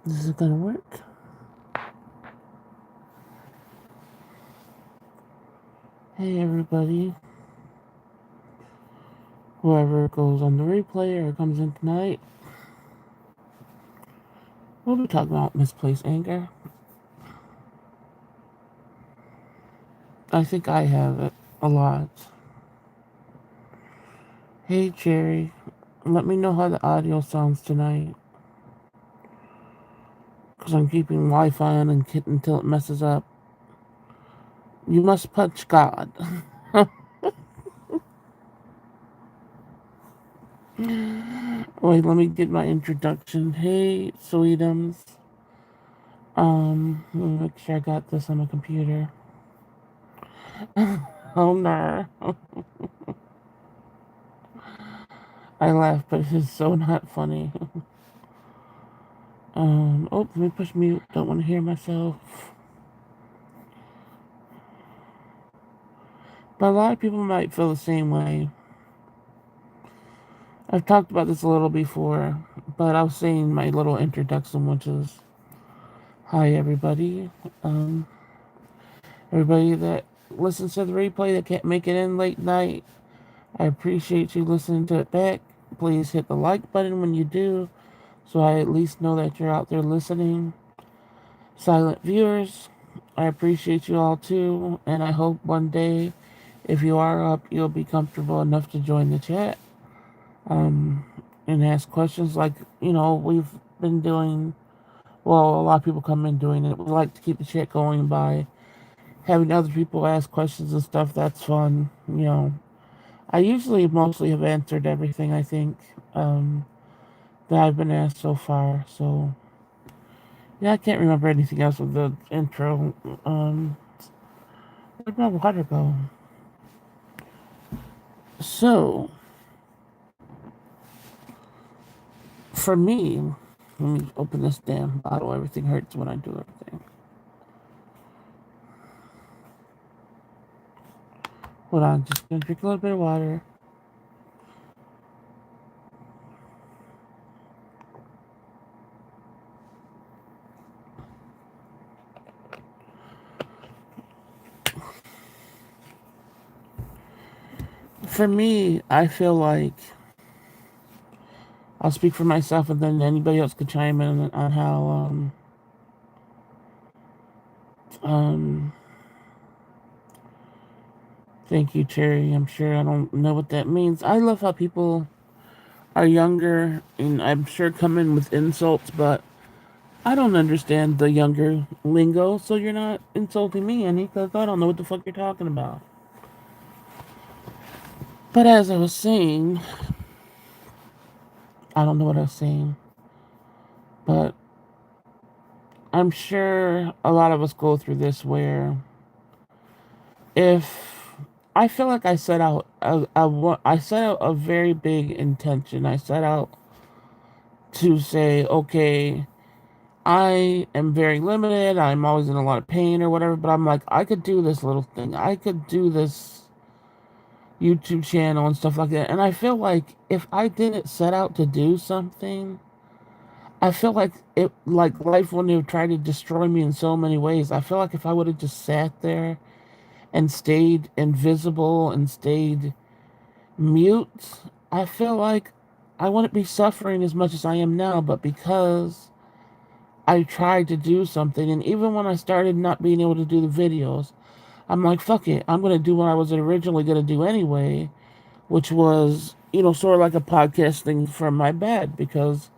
This is gonna work. Hey everybody, whoever goes on the replay or comes in tonight, we'll be talking about misplaced anger. I think I have it a lot. Hey Cherry, let me know how the audio sounds tonight, because I'm keeping Wi-Fi on until it messes up. You must punch God. Wait, let me get my introduction. Hey, Sweetums. Let me make sure I got this on my computer. Oh no. I laugh, but it's so not funny. Let me push mute. Don't want to hear myself. But a lot of people might feel the same way. I've talked about this a little before, but I was saying my little introduction, which is, hi everybody. Everybody that listens to the replay that can't make it in late night, I appreciate you listening to it back. Please hit the like button when you do, so I at least know that you're out there listening. Silent viewers, I appreciate you all too, and I hope one day, if you are up, you'll be comfortable enough to join the chat and ask questions like, we've been doing. Well, a lot of people come in doing it. We like to keep the chat going by having other people ask questions and stuff. That's fun. I usually mostly have answered everything, I think, that I've been asked so far. So, yeah, I can't remember anything else with the intro. Where'd my water go? So, for me, let me open this damn bottle. Everything hurts when I do everything. Hold on, just gonna drink a little bit of water. For me, I feel like I'll speak for myself, and then anybody else could chime in on how um thank you, Cherry. I'm sure I don't know what that means. I love how people are younger, and I'm sure come in with insults, but I don't understand the younger lingo, so you're not insulting me any, because I don't know what the fuck you're talking about. But as I was saying, I don't know what I was saying, but I'm sure a lot of us go through this where if I feel like I set out I set out a very big intention. I set out to say, okay, I am very limited. I'm always in a lot of pain or whatever, but I'm like, I could do this little thing. I could do this YouTube channel and stuff like that. And I feel like if I didn't set out to do something, I feel like life wouldn't have tried to destroy me in so many ways. I feel like if I would have just sat there and stayed invisible and stayed mute, I feel like I wouldn't be suffering as much as I am now. But because I tried to do something, and even when I started not being able to do the videos, I'm like, fuck it, I'm going to do what I was originally going to do anyway, which was, sort of like a podcast thing from my bed because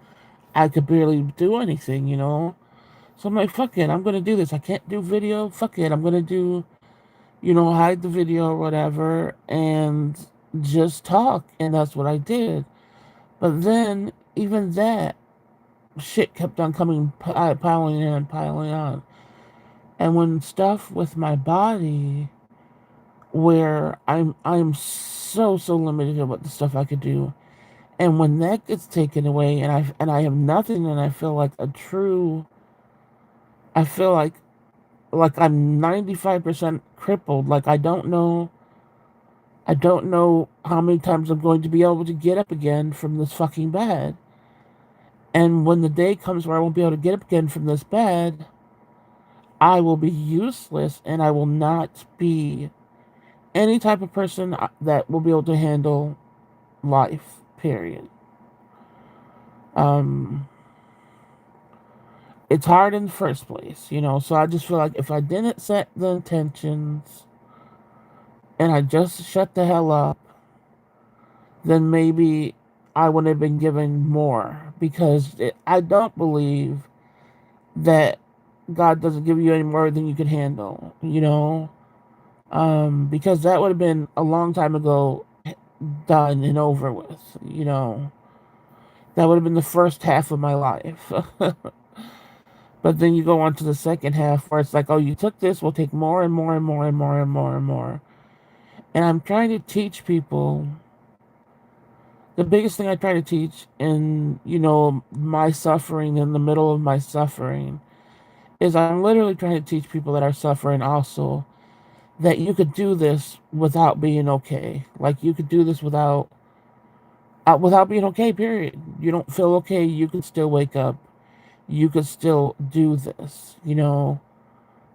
I could barely do anything. So I'm like, fuck it, I'm going to do this. I can't do video. Fuck it, I'm going to do, hide the video or whatever and just talk. And that's what I did. But then, even that shit kept on coming, piling in and piling on. And when stuff with my body, where I'm so limited at what the stuff I could do, and when that gets taken away, and I have nothing, and I feel like I feel like I'm 95% crippled. Like I don't know how many times I'm going to be able to get up again from this fucking bed. And when the day comes where I won't be able to get up again from this bed, I will be useless and I will not be any type of person that will be able to handle life, period. Um, it's hard in the first place, you know, so I just feel like if I didn't set the intentions and I just shut the hell up, then maybe I would have been given more because I don't believe that God doesn't give you any more than you can handle, you know? Because that would have been a long time ago done and over with, you know? That would have been the first half of my life. But then you go on to the second half where it's like, oh, you took this, we'll take more and more and more and more and more and more. And I'm trying to teach people. The biggest thing I try to teach in, you know, my suffering, in the middle of my suffering, is I'm literally trying to teach people that are suffering also that you could do this without being okay. Like you could do this without being okay, period. You don't feel okay, you could still wake up. You could still do this, you know?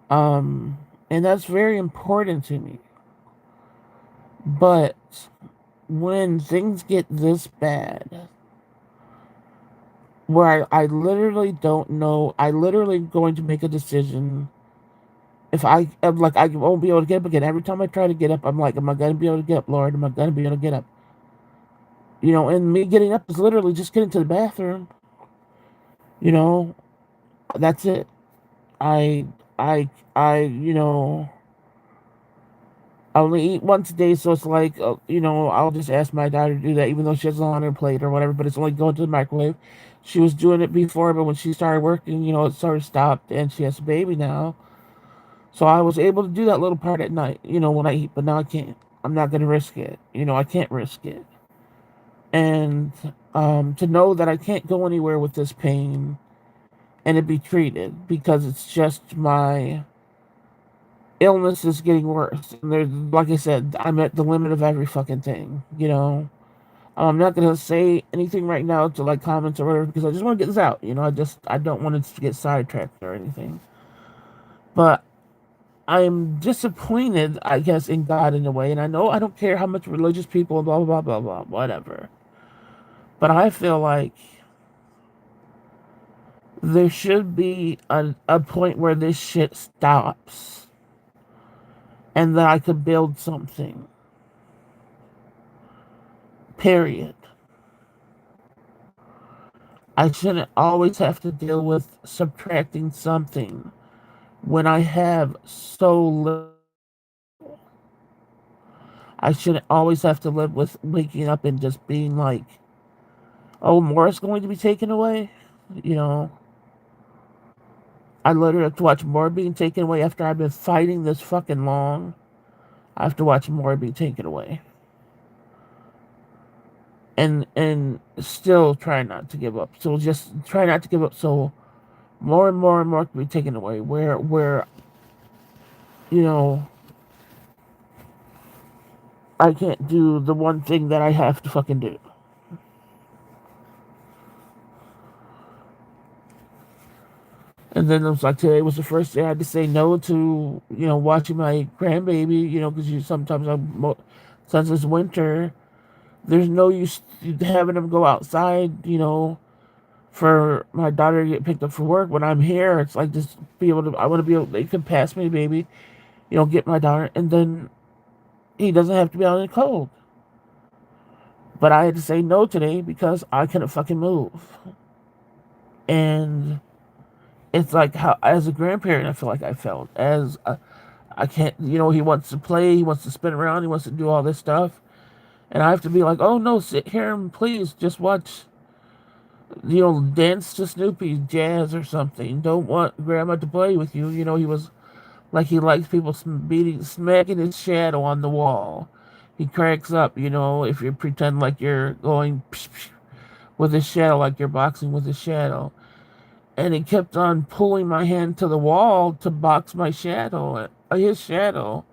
And that's very important to me. But when things get this bad, where I literally don't know, I literally going to make a decision. If I'm like, I won't be able to get up again. Every time I try to get up, I'm like, am I going to be able to get up, Lord? Am I going to be able to get up? You know, and me getting up is literally just getting to the bathroom. You know, that's it. I, I, you know, I only eat once a day, so it's like, you know, I'll just ask my daughter to do that, even though she has it on her plate or whatever, but it's only going to the microwave. She was doing it before, but when she started working, you know, it sort of stopped, and she has a baby now. So I was able to do that little part at night, you know, when I eat, but now I can't. I'm not going to risk it. You know, I can't risk it. And to know that I can't go anywhere with this pain and it be treated because it's just my illness is getting worse. And there's, like I said, I'm at the limit of every fucking thing, you know. I'm not gonna say anything right now to like comments or whatever because I just want to get this out. You know, I don't want it to get sidetracked or anything. But I'm disappointed, I guess, in God in a way, and I know I don't care how much religious people and blah blah blah blah blah whatever. But I feel like there should be a point where this shit stops, and that I could build something. Period. I shouldn't always have to deal with subtracting something when I have so little. I shouldn't always have to live with waking up and just being like, oh, more is going to be taken away. You know, I literally have to watch more being taken away after I've been fighting this fucking long. I have to watch more being taken away. And still try not to give up. So just try not to give up so more and more and more can be taken away. Where you know, I can't do the one thing that I have to fucking do. And then it was like today was the first day I had to say no to, you know, watching my grandbaby, you know, because you sometimes since it's winter, there's no use having them go outside, you know, for my daughter to get picked up for work. When I'm here, it's like just be able to, I want to be able, they can pass me, baby, you know, get my daughter, and then he doesn't have to be out in the cold. But I had to say no today because I couldn't fucking move. And it's like how, as a grandparent, I feel like I felt. I can't, you know, he wants to play, he wants to spin around, he wants to do all this stuff. And I have to be like, oh no, sit here and please just watch, you know, dance to Snoopy, jazz or something. Don't want grandma to play with you. You know, he was like, he likes people smacking his shadow on the wall. He cracks up, you know, if you pretend like you're going psh, psh, with his shadow, like you're boxing with his shadow. And he kept on pulling my hand to the wall to box my shadow, his shadow.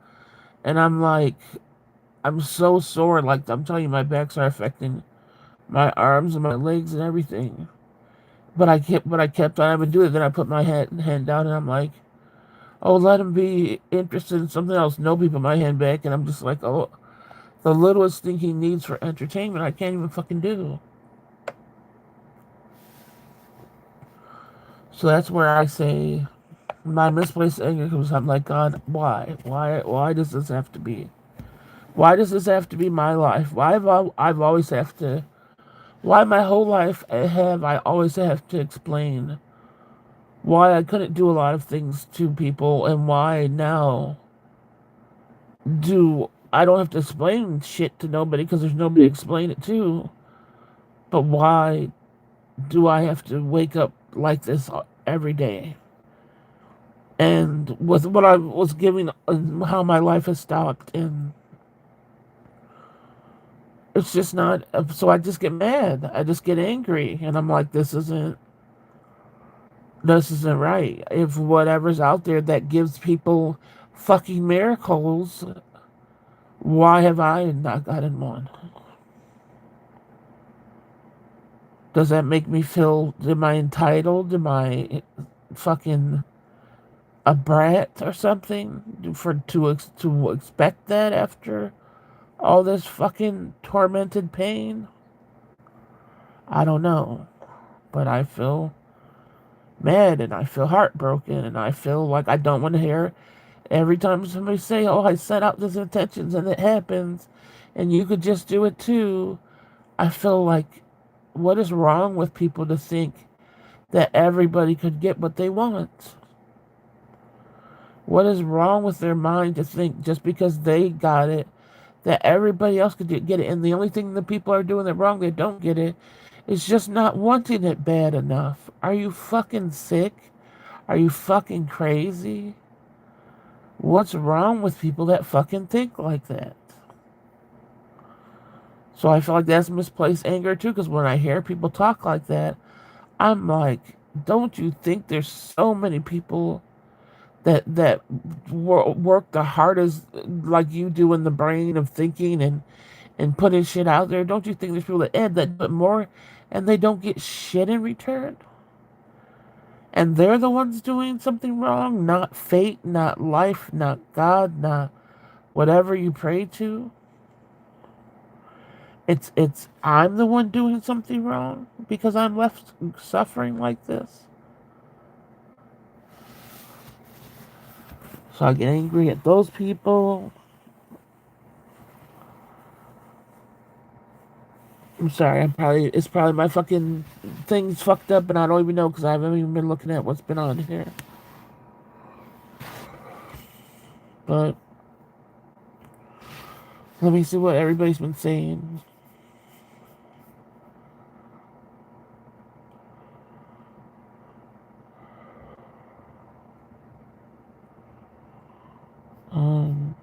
And I'm like, I'm so sore. Like, I'm telling you, my backs are affecting my arms and my legs and everything. But I kept on having to do it. Then I put my hand down and I'm like, oh, let him be interested in something else. Nobody put my hand back, and I'm just like, oh, the littlest thing he needs for entertainment, I can't even fucking do. So that's where I say my misplaced anger comes. I'm like, God, why? Why does this have to be? Why does this have to be my life? Why have I've always have to? Why my whole life have I always have to explain why I couldn't do a lot of things to people, and why now do I don't have to explain shit to nobody because there's nobody to explain it to. But why do I have to wake up like this every day? And with what I was giving, how my life has stopped, and it's just not. So I just get mad. I just get angry, and I'm like, this isn't right. If whatever's out there that gives people fucking miracles, why have I not gotten one? Does that make me feel, am I entitled? Am I fucking a brat or something to expect that after all this fucking tormented pain? I don't know, but I feel mad and I feel heartbroken and I feel like I don't want to hear every time somebody say, "Oh, I set out these intentions and it happens, and you could just do it too." I feel like, what is wrong with people to think that everybody could get what they want? What is wrong with their mind to think just because they got it, that everybody else could get it? And the only thing the people are doing that wrong, they don't get it, is just not wanting it bad enough. Are you fucking sick? Are you fucking crazy? What's wrong with people that fucking think like that? So I feel like that's misplaced anger too, because when I hear people talk like that, I'm like, don't you think there's so many people that work the hardest like you do in the brain of thinking and putting shit out there? Don't you think there's people that do it more and they don't get shit in return? And they're the ones doing something wrong, not fate, not life, not God, not whatever you pray to. It's I'm the one doing something wrong because I'm left suffering like this. So I get angry at those people. I'm sorry. It's probably my fucking thing's fucked up, and I don't even know because I haven't even been looking at what's been on here. But let me see what everybody's been saying. Um,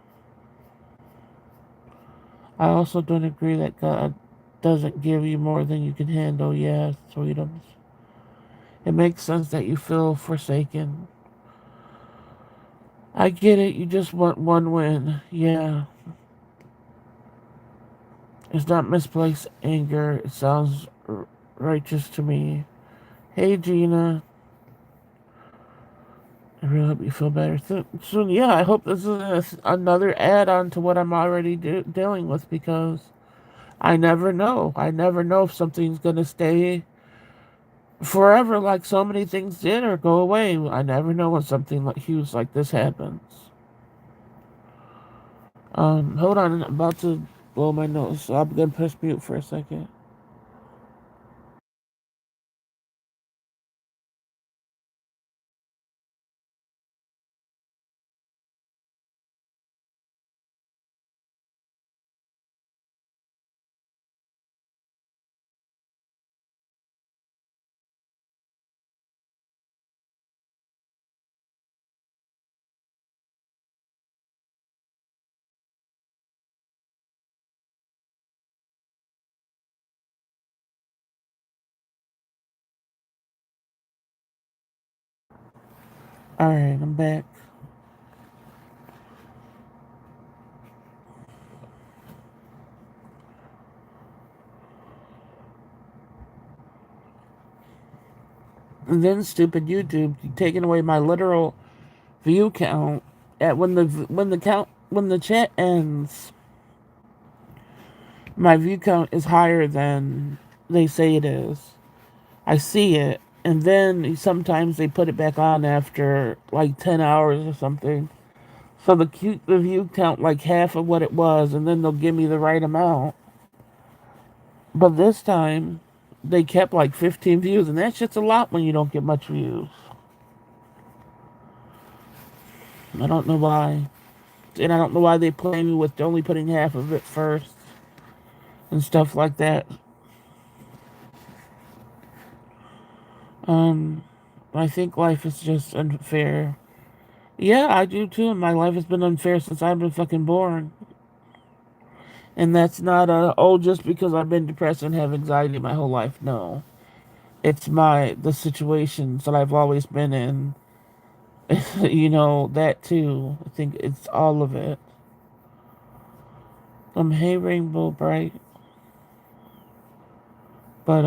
I also don't agree that God doesn't give you more than you can handle. Yes, sweetums. It makes sense that you feel forsaken. I get it. You just want one win. Yeah. It's not misplaced anger. It sounds righteous to me. Hey, Gina. I really hope you feel better soon. Yeah, I hope this is another add-on to what I'm already dealing with, because I never know. I never know if something's going to stay forever like so many things did or go away. I never know when something like huge like this happens. Hold on. I'm about to blow my nose, so I'm going to press mute for a second. Alright, I'm back. And then stupid YouTube taking away my literal view count at when the chat ends. My view count is higher than they say it is. I see it, and then sometimes they put it back on after like 10 hours or something. So the view count like half of what it was, and then they'll give me the right amount. But this time, they kept like 15 views, and that's just a lot when you don't get much views. I don't know why. And I don't know why they play me with only putting half of it first and stuff like that. Um, I think life is just unfair. Yeah, I do too, and my life has been unfair since I've been fucking born. And that's not oh, just because I've been depressed and have anxiety my whole life. No. It's the situations that I've always been in. That too. I think it's all of it. Hey Rainbow Bright. But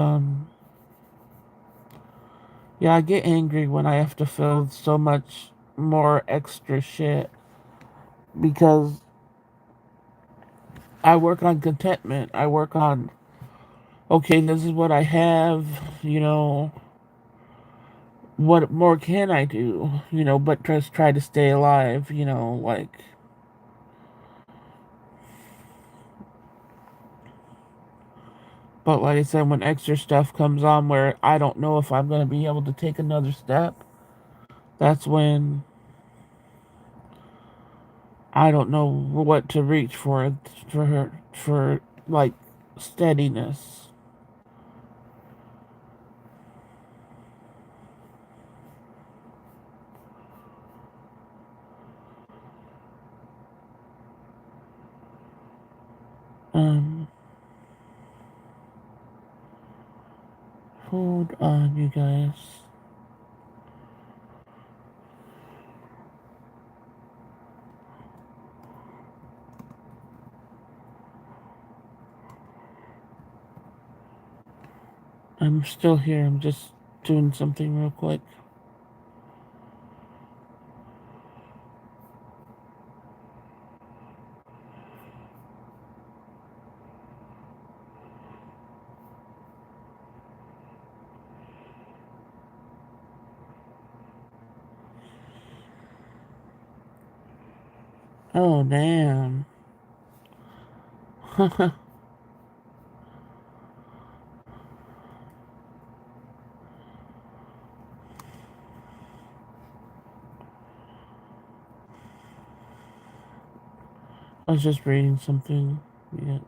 yeah, I get angry when I have to fill so much more extra shit because I work on contentment. I work on, okay, this is what I have, you know, what more can I do, but just try to stay alive, like, but like I said, when extra stuff comes on where I don't know if I'm going to be able to take another step, that's when I don't know what to reach for like steadiness. Um, Hold on, you guys. I'm still here. I'm just doing something real quick. Oh, damn. I was just reading something. Yeah.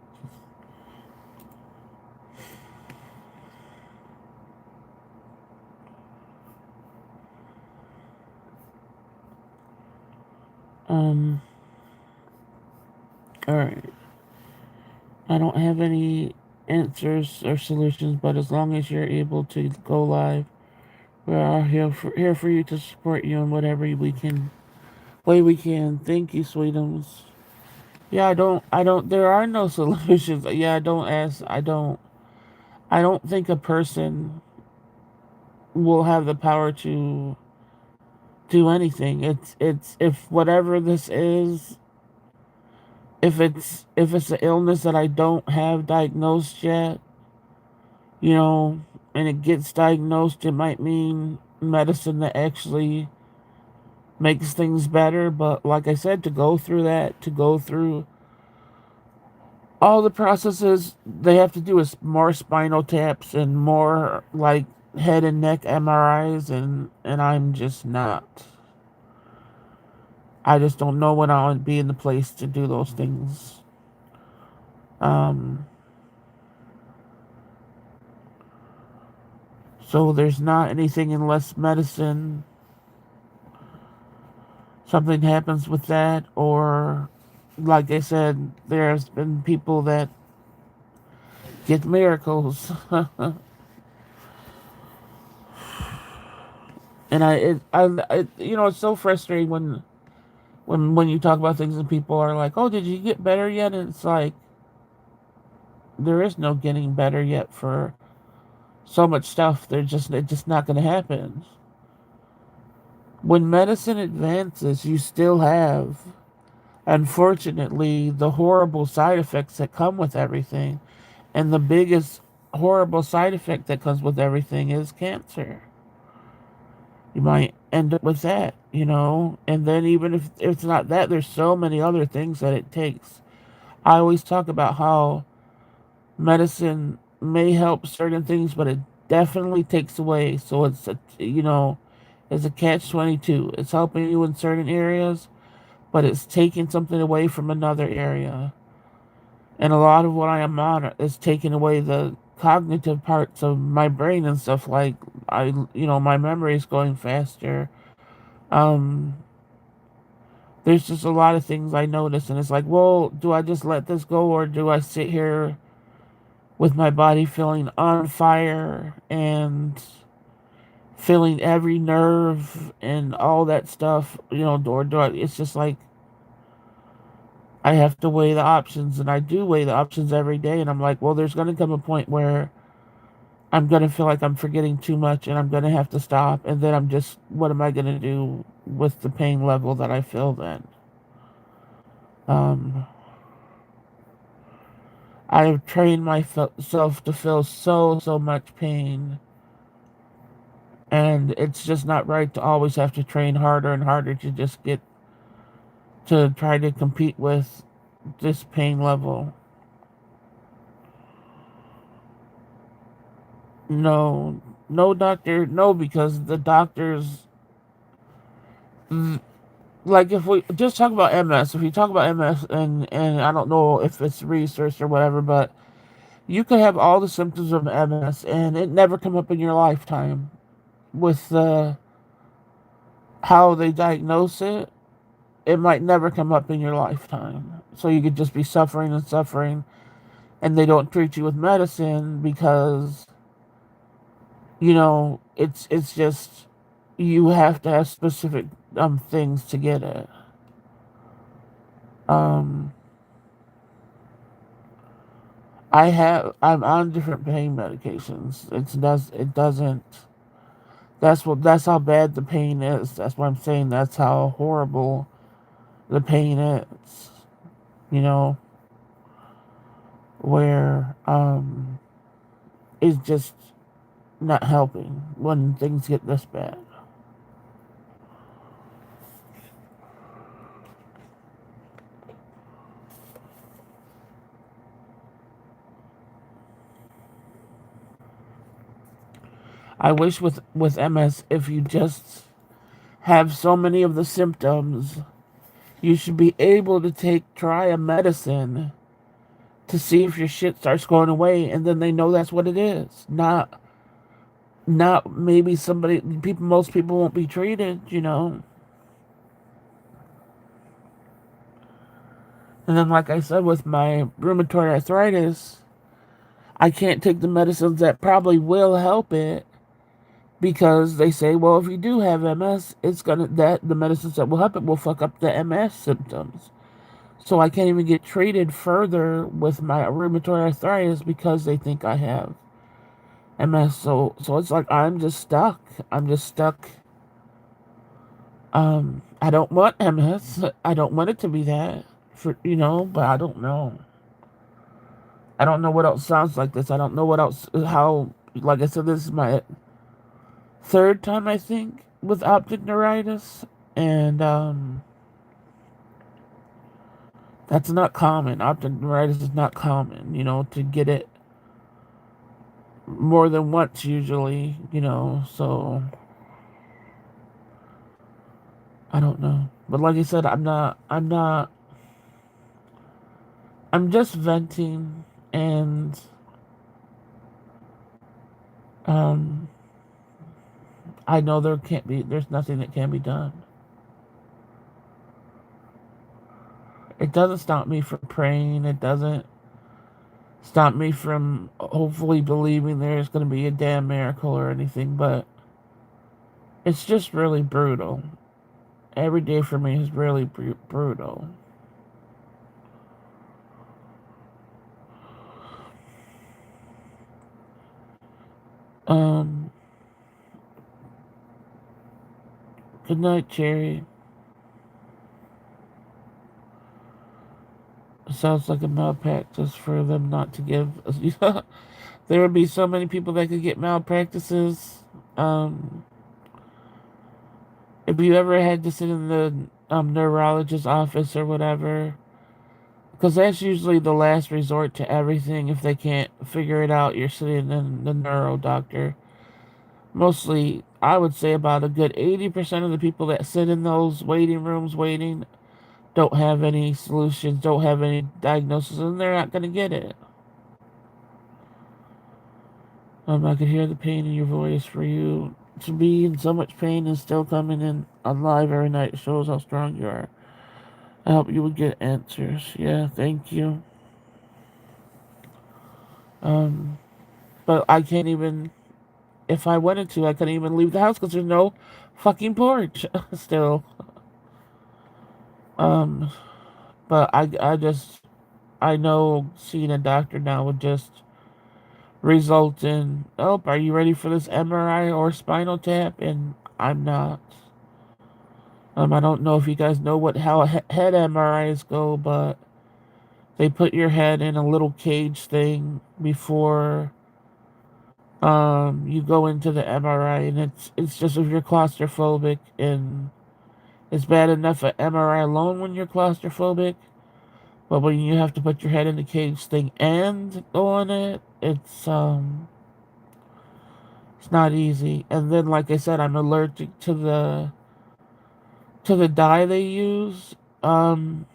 Um, alright. I don't have any answers or solutions, but as long as you're able to go live, we are here for you to support you in whatever way we can. Thank you, sweetums. Yeah, there are no solutions. Yeah, I don't think a person will have the power to do anything. If whatever this is, if it's an illness that I don't have diagnosed yet, you know, and it gets diagnosed, it might mean medicine that actually makes things better. But like I said, to go through all the processes they have to do is more spinal taps and more like head and neck MRIs, and I'm just not. I just don't know when I'll be in the place to do those things. Um, so there's not anything unless medicine, something happens with that, or like I said, there's been people that get miracles. And it's so frustrating when you talk about things and people are like, "Oh, did you get better yet?" And it's like there is no getting better yet for so much stuff. It's just not going to happen. When medicine advances, you still have, unfortunately, the horrible side effects that come with everything. And the biggest horrible side effect that comes with everything is cancer. You might end up with that, you know? And then even if it's not that, there's so many other things that it takes. I always talk about how medicine may help certain things, but it definitely takes away. So it's a, you know, it's a catch 22. It's helping you in certain areas, but it's taking something away from another area. And a lot of what I am on is taking away the cognitive parts of my brain and stuff like my memory is going faster. Um, there's just a lot of things I notice, and it's like, well, do I just let this go, or do I sit here with my body feeling on fire and feeling every nerve and all that stuff, or do I, it's just like I have to weigh the options, and I do weigh the options every day, and I'm like, well, there's going to come a point where I'm going to feel like I'm forgetting too much and I'm going to have to stop, and then what am I going to do with the pain level that I feel then? Um, I have trained myself to feel so much pain, and it's just not right to always have to train harder and harder to just get to try to compete with this pain level. No, no doctor, no, because the doctors, like if we just talk about MS, if you talk about MS, and I don't know if it's research or whatever, but you could have all the symptoms of MS and it never come up in your lifetime with how they diagnose it. It might never come up in your lifetime. So you could just be suffering and suffering, and they don't treat you with medicine because it's just you have to have specific things to get it. Um, I'm on different pain medications. It doesn't. That's how bad the pain is. That's what I'm saying. That's how horrible the pain is. You know, where it's just not helping when things get this bad. I wish with MS, if you just have so many of the symptoms, you should be able to try a medicine to see if your shit starts going away, and then they know that's what it is. Not maybe most people won't be treated. And then, like I said, with my rheumatoid arthritis, I can't take the medicines that probably will help it because they say, well, if you do have MS, the medicines that will help it will fuck up the MS symptoms. So I can't even get treated further with my rheumatoid arthritis because they think I have MS. So it's like I'm just stuck. I'm just stuck. I don't want MS. I don't want it to be that but I don't know. I don't know what else sounds like this. I don't know what else how like I said, this is my third time I think with optic neuritis, and that's not common. Optic neuritis is not common, to get it more than once usually. So I don't know. But like I said, I'm just venting, and um I know there's nothing that can be done. It doesn't stop me from praying. It doesn't stop me from hopefully believing there's going to be a damn miracle or anything, but it's just really brutal. Every day for me is really brutal. Um, Good night, Cherry. Sounds like a malpractice for them not to give. There would be so many people that could get malpractices. Um, if you ever had to sit in the neurologist's office or whatever, because that's usually the last resort to everything. If they can't figure it out, you're sitting in the neuro doctor. Mostly, I would say about a good 80% of the people that sit in those waiting rooms waiting don't have any solutions, don't have any diagnosis, and they're not going to get it. I could hear the pain in your voice. For you to be in so much pain and still coming in on live every night shows how strong you are. I hope you would get answers. Yeah, thank you. Um, but I can't even, if I wanted to, I couldn't even leave the house because there's no fucking porch still. Um, but I know seeing a doctor now would just result in, oh, are you ready for this MRI or spinal tap? And I'm not. I don't know if you guys know how head MRIs go, but they put your head in a little cage thing before you go into the MRI, and it's just if you're claustrophobic, and it's bad enough at MRI alone when you're claustrophobic, but when you have to put your head in the cage thing and go on it, it's not easy. And then, like I said, I'm allergic to the dye they use. And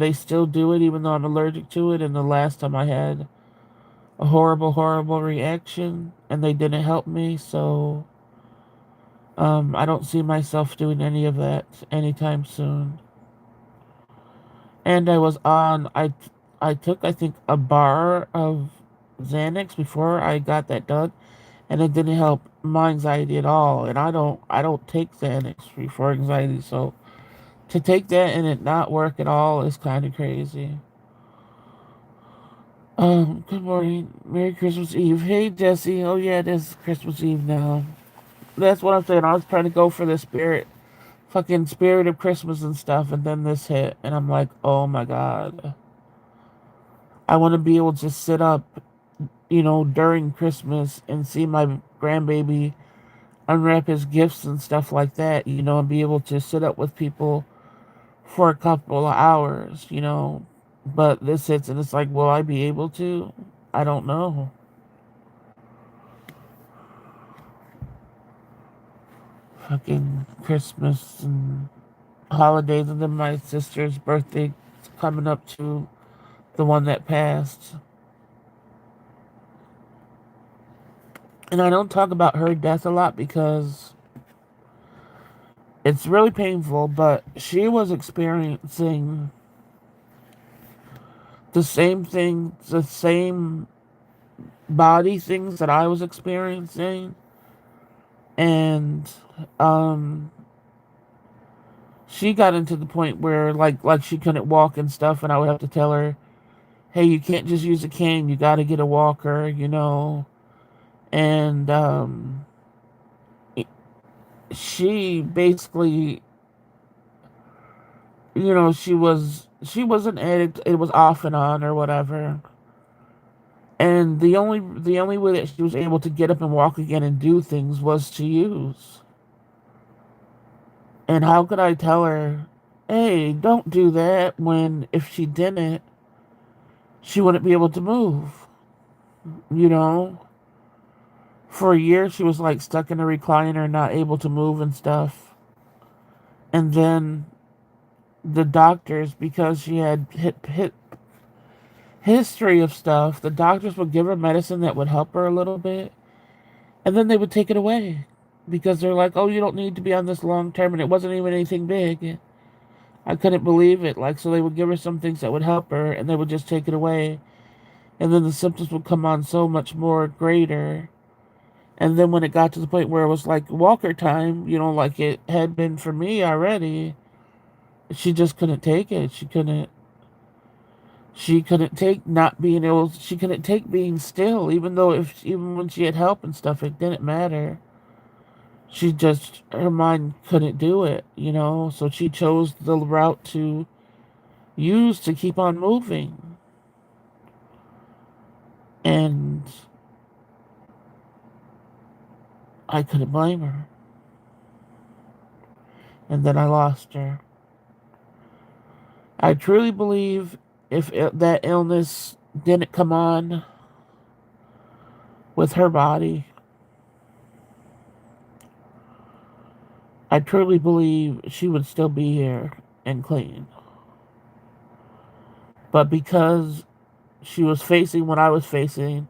they still do it even though I'm allergic to it. And the last time I had a horrible, horrible reaction, and they didn't help me. So, I don't see myself doing any of that anytime soon. And I took, I think, a bar of Xanax before I got that done, and it didn't help my anxiety at all. And I don't take Xanax for anxiety, so to take that and it not work at all is kind of crazy. Good morning. Merry Christmas Eve. Hey, Jesse. Oh, yeah, it is Christmas Eve now. That's what I'm saying. I was trying to go for the fucking spirit of Christmas and stuff, and then this hit, and I'm like, oh my god. I want to be able to sit up, during Christmas and see my grandbaby unwrap his gifts and stuff like that, and be able to sit up with people for a couple of hours. But this hits, and it's like, will I be able to? I don't know. Fucking Christmas and holidays, and then my sister's birthday coming up to the one that passed. And I don't talk about her death a lot because it's really painful, but she was experiencing the same thing, the same body things that I was experiencing. And she got into the point where like she couldn't walk and stuff, and I would have to tell her, hey, you can't just use a cane, you got to get a walker. And she basically, she was an addict. It was off and on or whatever. And the only way that she was able to get up and walk again and do things was to use. And how could I tell her, hey, don't do that, when if she didn't, she wouldn't be able to move, you know? For a year, she was like stuck in a recliner, not able to move and stuff. And then the doctors, because she had hit history of stuff, the doctors would give her medicine that would help her a little bit, and then they would take it away because they're like, "Oh, you don't need to be on this long term," and it wasn't even anything big. I couldn't believe it. Like, so they would give her some things that would help her, and they would just take it away, and then the symptoms would come on so much more greater. And then when it got to the point where it was like walker time, like it had been for me already, she just couldn't take it. She couldn't take not being able. She couldn't take being still, even though if even when she had help and stuff, it didn't matter. She just her mind couldn't do it, you know. So she chose the route to use to keep on moving, and I couldn't blame her. And then I lost her. I truly believe if that illness didn't come on with her body, I truly believe she would still be here and clean. But because she was facing what I was facing,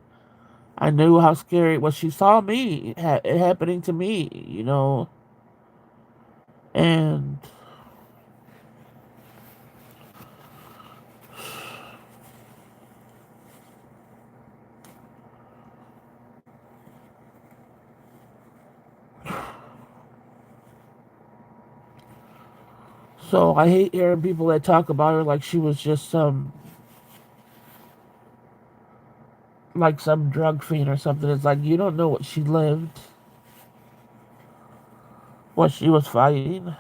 I knew how scary it was. She saw me, it happening to me, you know. And so I hate hearing people that talk about her like she was just some drug fiend or something. It's like you don't know what she lived, what she was fighting.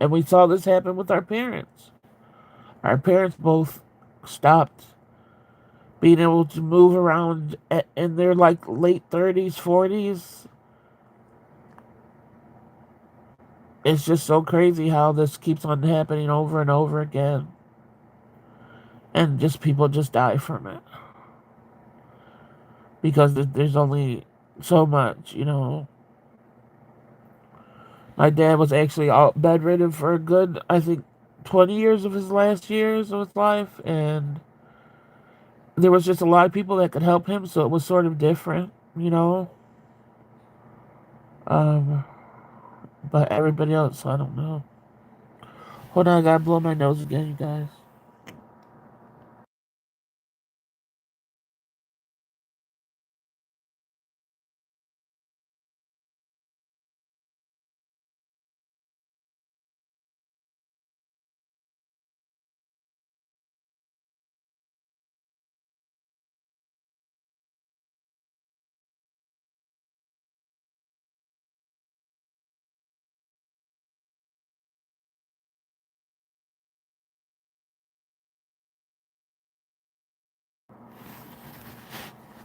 And we saw this happen with our parents. Our parents both stopped being able to move around in their like late 30s, 40s. It's just so crazy how this keeps on happening over and over again. And just people just die from it. Because there's only so much, you know. My dad was actually out bedridden for a good, I think, 20 years of his last years of his life. And there was just a lot of people that could help him. So it was sort of different, you know. Um, but everybody else, I don't know. Hold on, I gotta blow my nose again, you guys.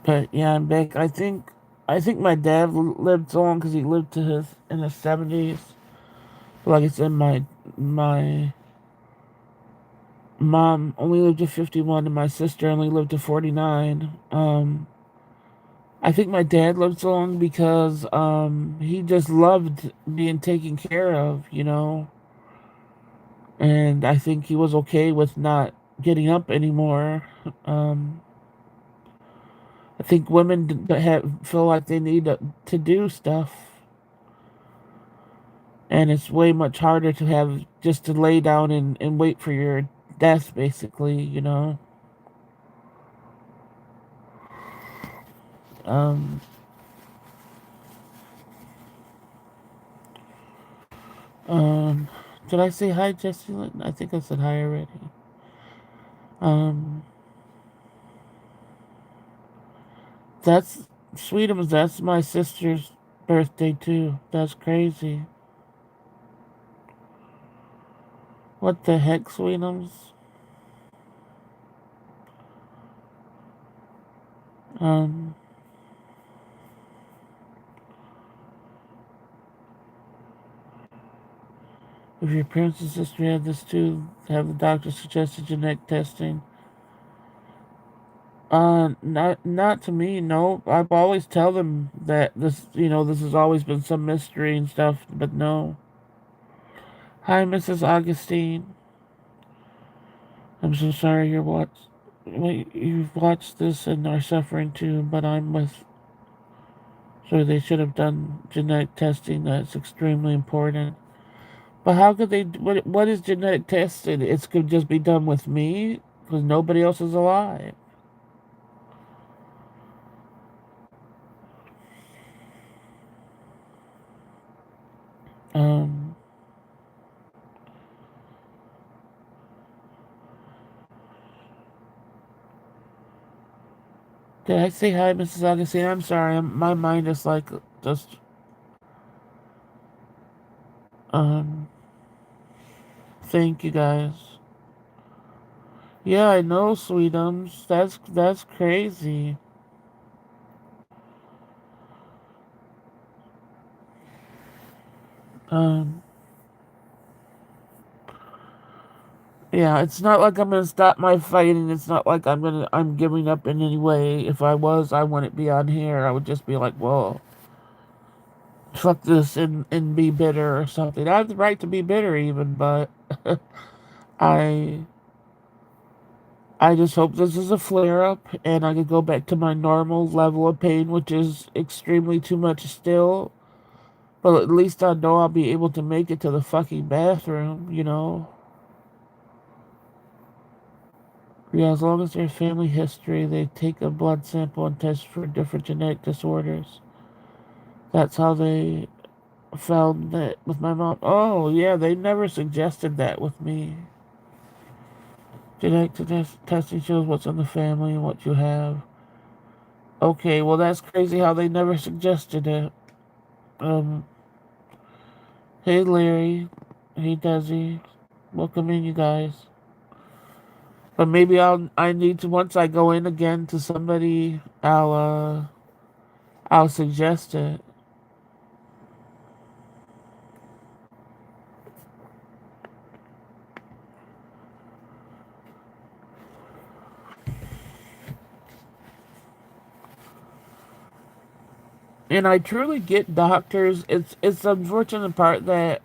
But yeah, I'm back. I think my dad lived so long because he lived to his in his 70s. Like I said, my mom only lived to 51, and my sister only lived to 49. I think my dad lived so long because he just loved being taken care of, you know. And I think he was okay with not getting up anymore. Um, I think women feel like they need to do stuff, and it's way much harder to have just to lay down and wait for your death, basically, you know. Um, um, did I say hi, Jesse? I think I said hi already. Um, that's Sweetums. That's my sister's birthday too. That's crazy. What the heck, Sweetums? Um, if your parents and sister have this too, have the doctor suggested genetic testing? Not to me. No, I've always tell them that this has always been some mystery and stuff, but no. Hi, Mrs. Augustine. I'm so sorry you've watched this and are suffering too, but I'm with. So they should have done genetic testing. That's extremely important. But how could they? What is genetic testing? It could just be done with me because nobody else is alive. Um. Did I say hi, Mrs. Augustine? I'm sorry. My mind is like just um. Thank you guys. Yeah, I know, sweetums. That's crazy. Um. Yeah, it's not like I'm gonna stop my fighting. It's not like I'm giving up in any way. If I was, I wouldn't be on here. I would just be like, well, fuck this and be bitter or something. I have the right to be bitter even, but I I just hope this is a flare up and I can go back to my normal level of pain, which is extremely too much still. But at least I know I'll be able to make it to the fucking bathroom, you know? Yeah, as long as there's family history, they take a blood sample and test for different genetic disorders. That's how they found that with my mom. Oh, yeah, they never suggested that with me. Testing shows what's in the family and what you have. Okay, well, that's crazy how they never suggested it. Um, hey, Larry. Hey, Desi. Welcome in, you guys. But maybe I need to, once I go in again to somebody, I'll suggest it. And I truly get doctors. It's the unfortunate part that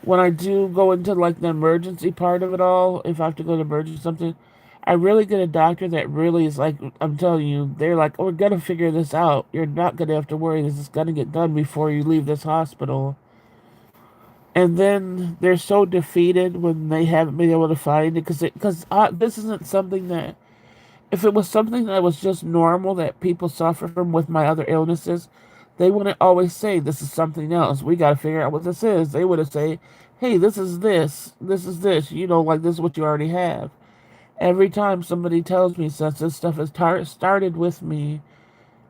when I do go into like the emergency part of it all, if I have to go to emergency something, I really get a doctor that really is like, I'm telling you, they're like, oh, we're gonna figure this out. You're not gonna have to worry. This is gonna get done before you leave this hospital. And then they're so defeated when they haven't been able to find it because this isn't something that if it was something that was just normal that people suffer from with my other illnesses, they wouldn't always say this is something else. We got to figure out what this is. They would have say, "Hey, this is this. You know, like this is what you already have." Every time somebody tells me since this stuff has started with me,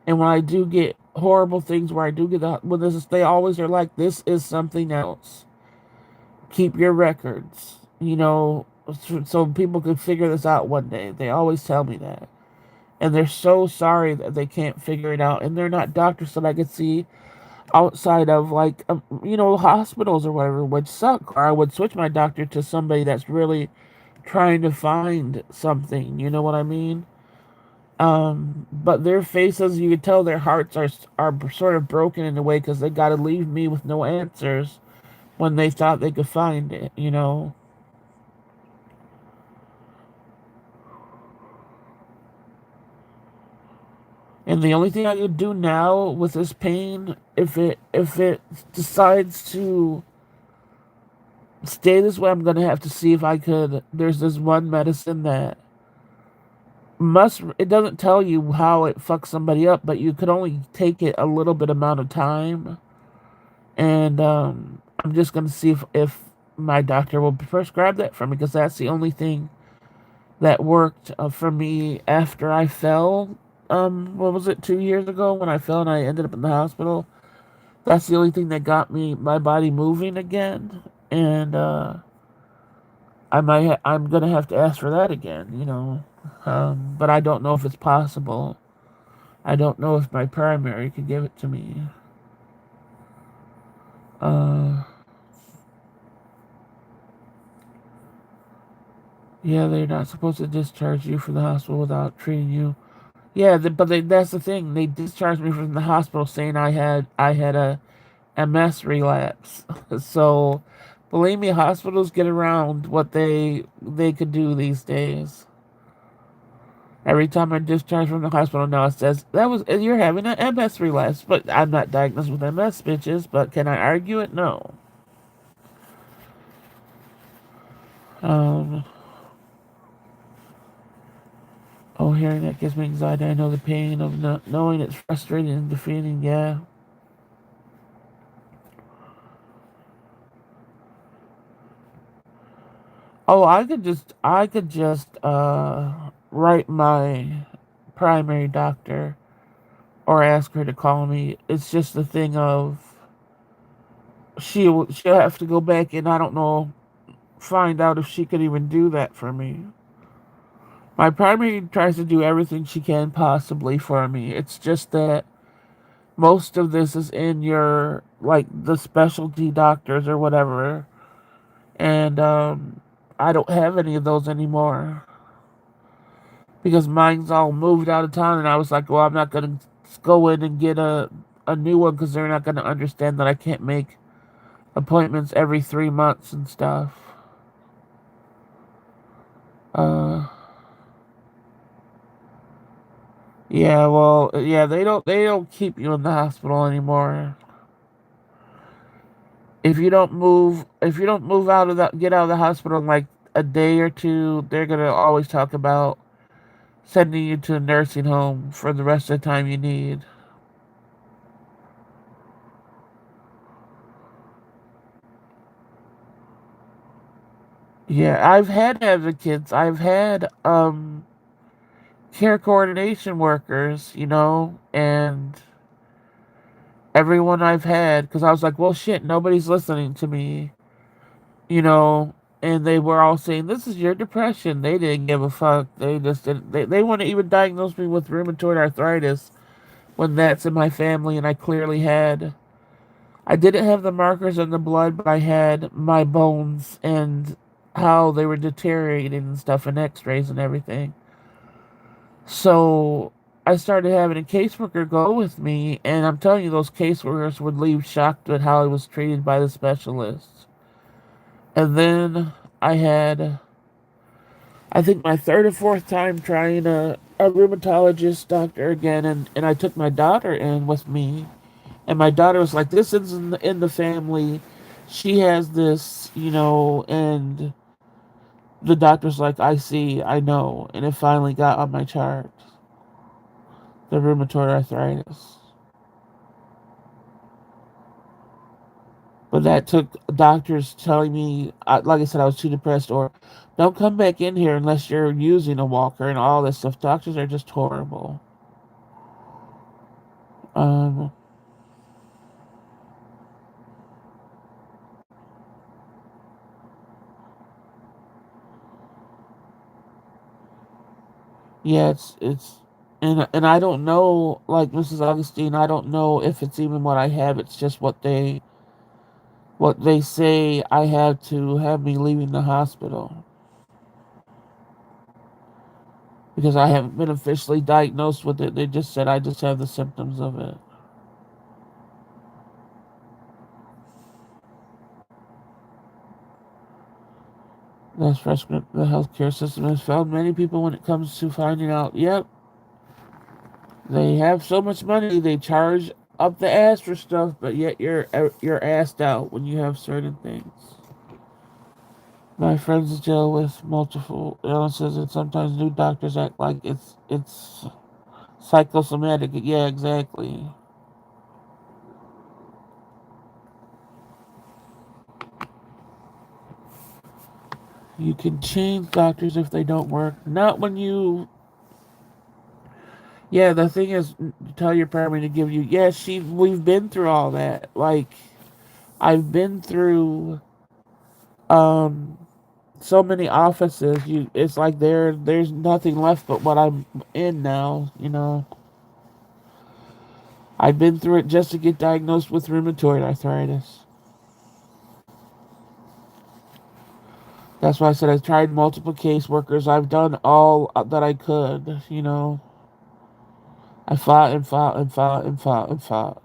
and when I do get horrible things where I do get when this is, they always are like, "This is something else. Keep your records." You know, so people could figure this out one day. They always tell me that. And they're so sorry that they can't figure it out. And they're not doctors that I could see outside of like hospitals or whatever, which suck. Or I would switch my doctor to somebody that's really trying to find something. You know what I mean? But their faces, you could tell their hearts are sort of broken in a way because they got to leave me with no answers when they thought they could find it. You know. And the only thing I could do now with this pain, if it decides to stay this way, I'm gonna have to see if I could. There's this one medicine that must. It doesn't tell you how it fucks somebody up, but you could only take it a little bit amount of time. And I'm just gonna see if my doctor will prescribe that for me because that's the only thing that worked for me after I fell. What was it? 2 years ago when I fell and I ended up in the hospital. That's the only thing that got me my body moving again, and I'm gonna have to ask for that again, you know. But I don't know if it's possible. I don't know if my primary could give it to me. Uh, yeah, they're not supposed to discharge you from the hospital without treating you. Yeah, that's the thing. They discharged me from the hospital saying I had a MS relapse. So, believe me, hospitals get around what they could do these days. Every time I'm discharged from the hospital now, it says that was you're having an MS relapse, but I'm not diagnosed with MS, bitches. But can I argue it? No. Um. Oh, hearing that gives me anxiety. I know the pain of not knowing it's frustrating and defeating. Yeah. Oh, I could just write my primary doctor or ask her to call me. It's just the thing of she'll have to go back and I don't know, find out if she could even do that for me. My primary tries to do everything she can possibly for me. It's just that most of this is in your like the specialty doctors or whatever, and I don't have any of those anymore because mine's all moved out of town, and I was like, well, I'm not gonna go in and get a new one because they're not gonna understand that I can't make appointments every 3 months and stuff. Uh, yeah, well, yeah, they don't keep you in the hospital anymore. If you don't move out of the get out of the hospital in like a day or two, they're gonna always talk about sending you to a nursing home for the rest of the time you need. Yeah, I've had advocates. I've had care coordination workers, and everyone I've had because I was like, well, shit, nobody's listening to me, you know. And they were all saying, "This is your depression." They didn't give a fuck. They just didn't. They wouldn't even diagnose me with rheumatoid arthritis when that's in my family, and I clearly had. I didn't have the markers in the blood, but I had my bones and how they were deteriorating and stuff, and X-rays and everything. So I started having a caseworker go with me, and I'm telling you, those caseworkers would leave shocked at how I was treated by the specialists. And then I had, I think, my third or fourth time trying a rheumatologist doctor again, and I took my daughter in with me. And my daughter was like, "This is in the family. She has this, And the doctor's like, "I see, I know." And it finally got on my chart, the rheumatoid arthritis. But that took doctors telling me, like I said, I was too depressed, or don't come back in here unless you're using a walker and all this stuff. Doctors are just horrible. Um, yeah, and I don't know, like Mrs. Augustine, I don't know if it's even what I have. It's just what they say I have to have me leaving the hospital because I haven't been officially diagnosed with it. They just said I just have the symptoms of it. That's frustrating. The healthcare system has failed many people when it comes to finding out. Yep, they have so much money they charge up the ass for stuff, but yet you're assed out when you have certain things. My friends deal with multiple illnesses, and sometimes new doctors act like it's psychosomatic. Yeah, exactly. You can change doctors if they don't work. Not when you. Yeah, the thing is, tell your primary to give you. Yeah, we've been through all that. Like, I've been through um so many offices. It's like there's nothing left but what I'm in now. I've been through it just to get diagnosed with rheumatoid arthritis. That's why I said I've tried multiple caseworkers. I've done all that I could. I fought and fought and fought and fought and fought.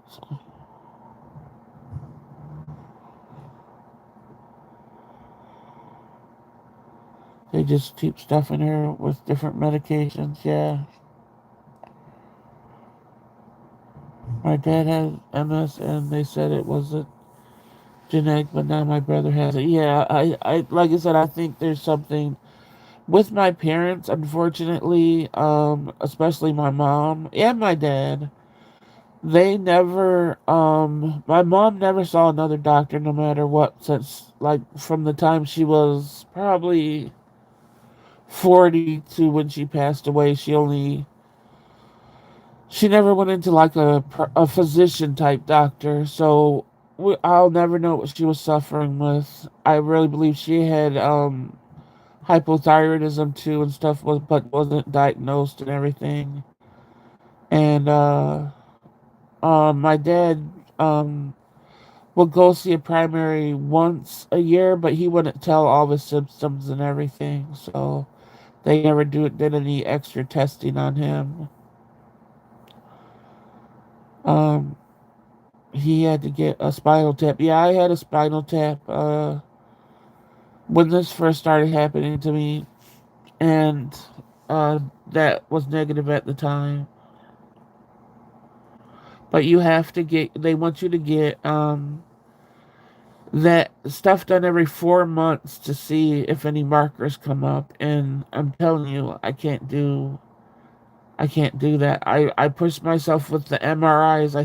They just keep stuffing her with different medications. Yeah. My dad had MS and they said it wasn't genetic, but now my brother has it. Yeah, I like I said, I think there's something with my parents, unfortunately, especially my mom and my dad. They never, my mom never saw another doctor no matter what since, like, from the time she was probably 40 to when she passed away. She only she never went into like a physician type doctor, so I'll never know what she was suffering with. I really believe she had hypothyroidism too and stuff, but wasn't diagnosed and everything. And my dad would go see a primary once a year, but he wouldn't tell all the symptoms and everything, so they never did any extra testing on him. Um, he had to get a spinal tap. Yeah, I had a spinal tap when this first started happening to me, and uh, that was negative at the time. But you have to get. They want you to get that stuff done every 4 months to see if any markers come up. And I'm telling you, I can't do that. I pushed myself with the MRIs.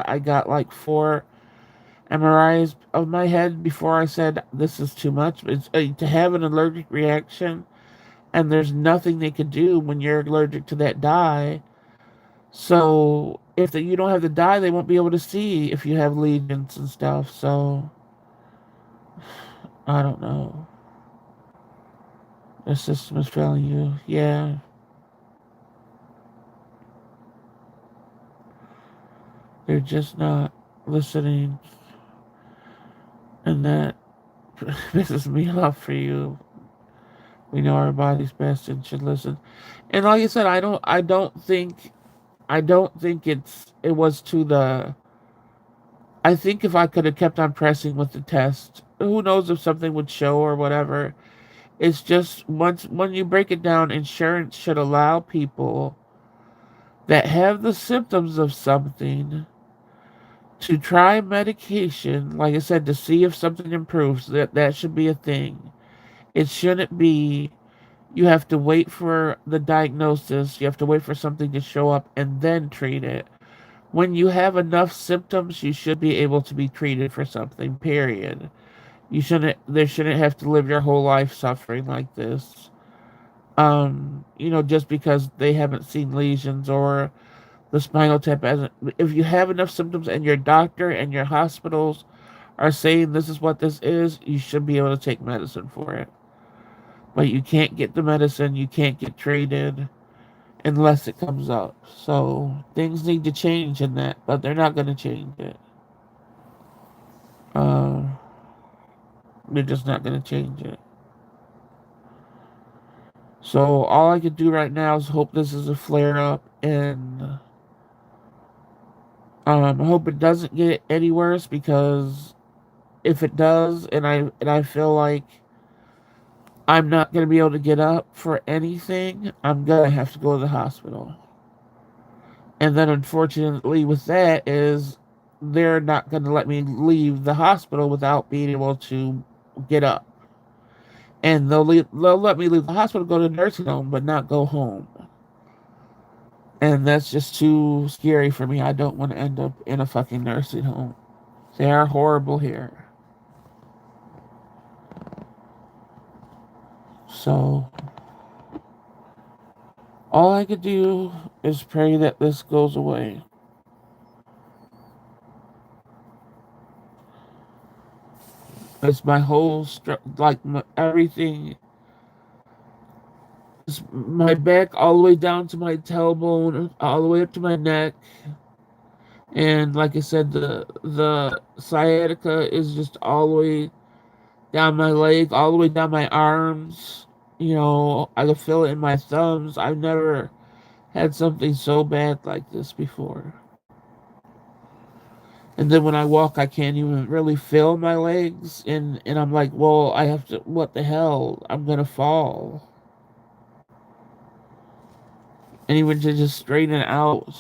I got like 4 MRIs of my head before I said this is too much. It's to have an allergic reaction, and there's nothing they could do when you're allergic to that dye. So if you don't have the dye, they won't be able to see if you have lesions and stuff. So I don't know. The system is failing you. Yeah, they're just not listening, and that pisses me off for you. We know our body's best and should listen. And like I said, I don't think it was to the. I think if I could have kept on pressing with the test, who knows if something would show or whatever. It's just when you break it down, insurance should allow people that have the symptoms of something to try medication, like I said, to see if something improves. That should be a thing. It shouldn't be you have to wait for the diagnosis, you have to wait for something to show up and then treat it. When you have enough symptoms, you should be able to be treated for something, period. There shouldn't have to live your whole life suffering like this. Just because they haven't seen lesions or the spinal tap hasn't. If you have enough symptoms and your doctor and your hospitals are saying this is what this is, you should be able to take medicine for it. But you can't get the medicine, you can't get treated unless it comes up. So things need to change in that, but they're not going to change it. Uh, they're just not going to change it. So all I can do right now is hope this is a flare up, and I hope it doesn't get any worse, because if it does, and I feel like I'm not gonna be able to get up for anything, I'm gonna have to go to the hospital. And then unfortunately with that is they're not gonna let me leave the hospital without being able to get up. And they'll let me leave the hospital, go to the nursing home, but not go home. And that's just too scary for me. I don't want to end up in a fucking nursing home. They are horrible here. So all I could do is pray that this goes away. It's my whole everything. It's my back all the way down to my tailbone, all the way up to my neck, and like I said, the sciatica is just all the way down my leg, all the way down my arms. I can feel it in my thumbs. I've never had something so bad like this before. And then when I walk, I can't even really feel my legs, and I'm like, well, I have to. What the hell? I'm gonna fall. And even to just straighten it out.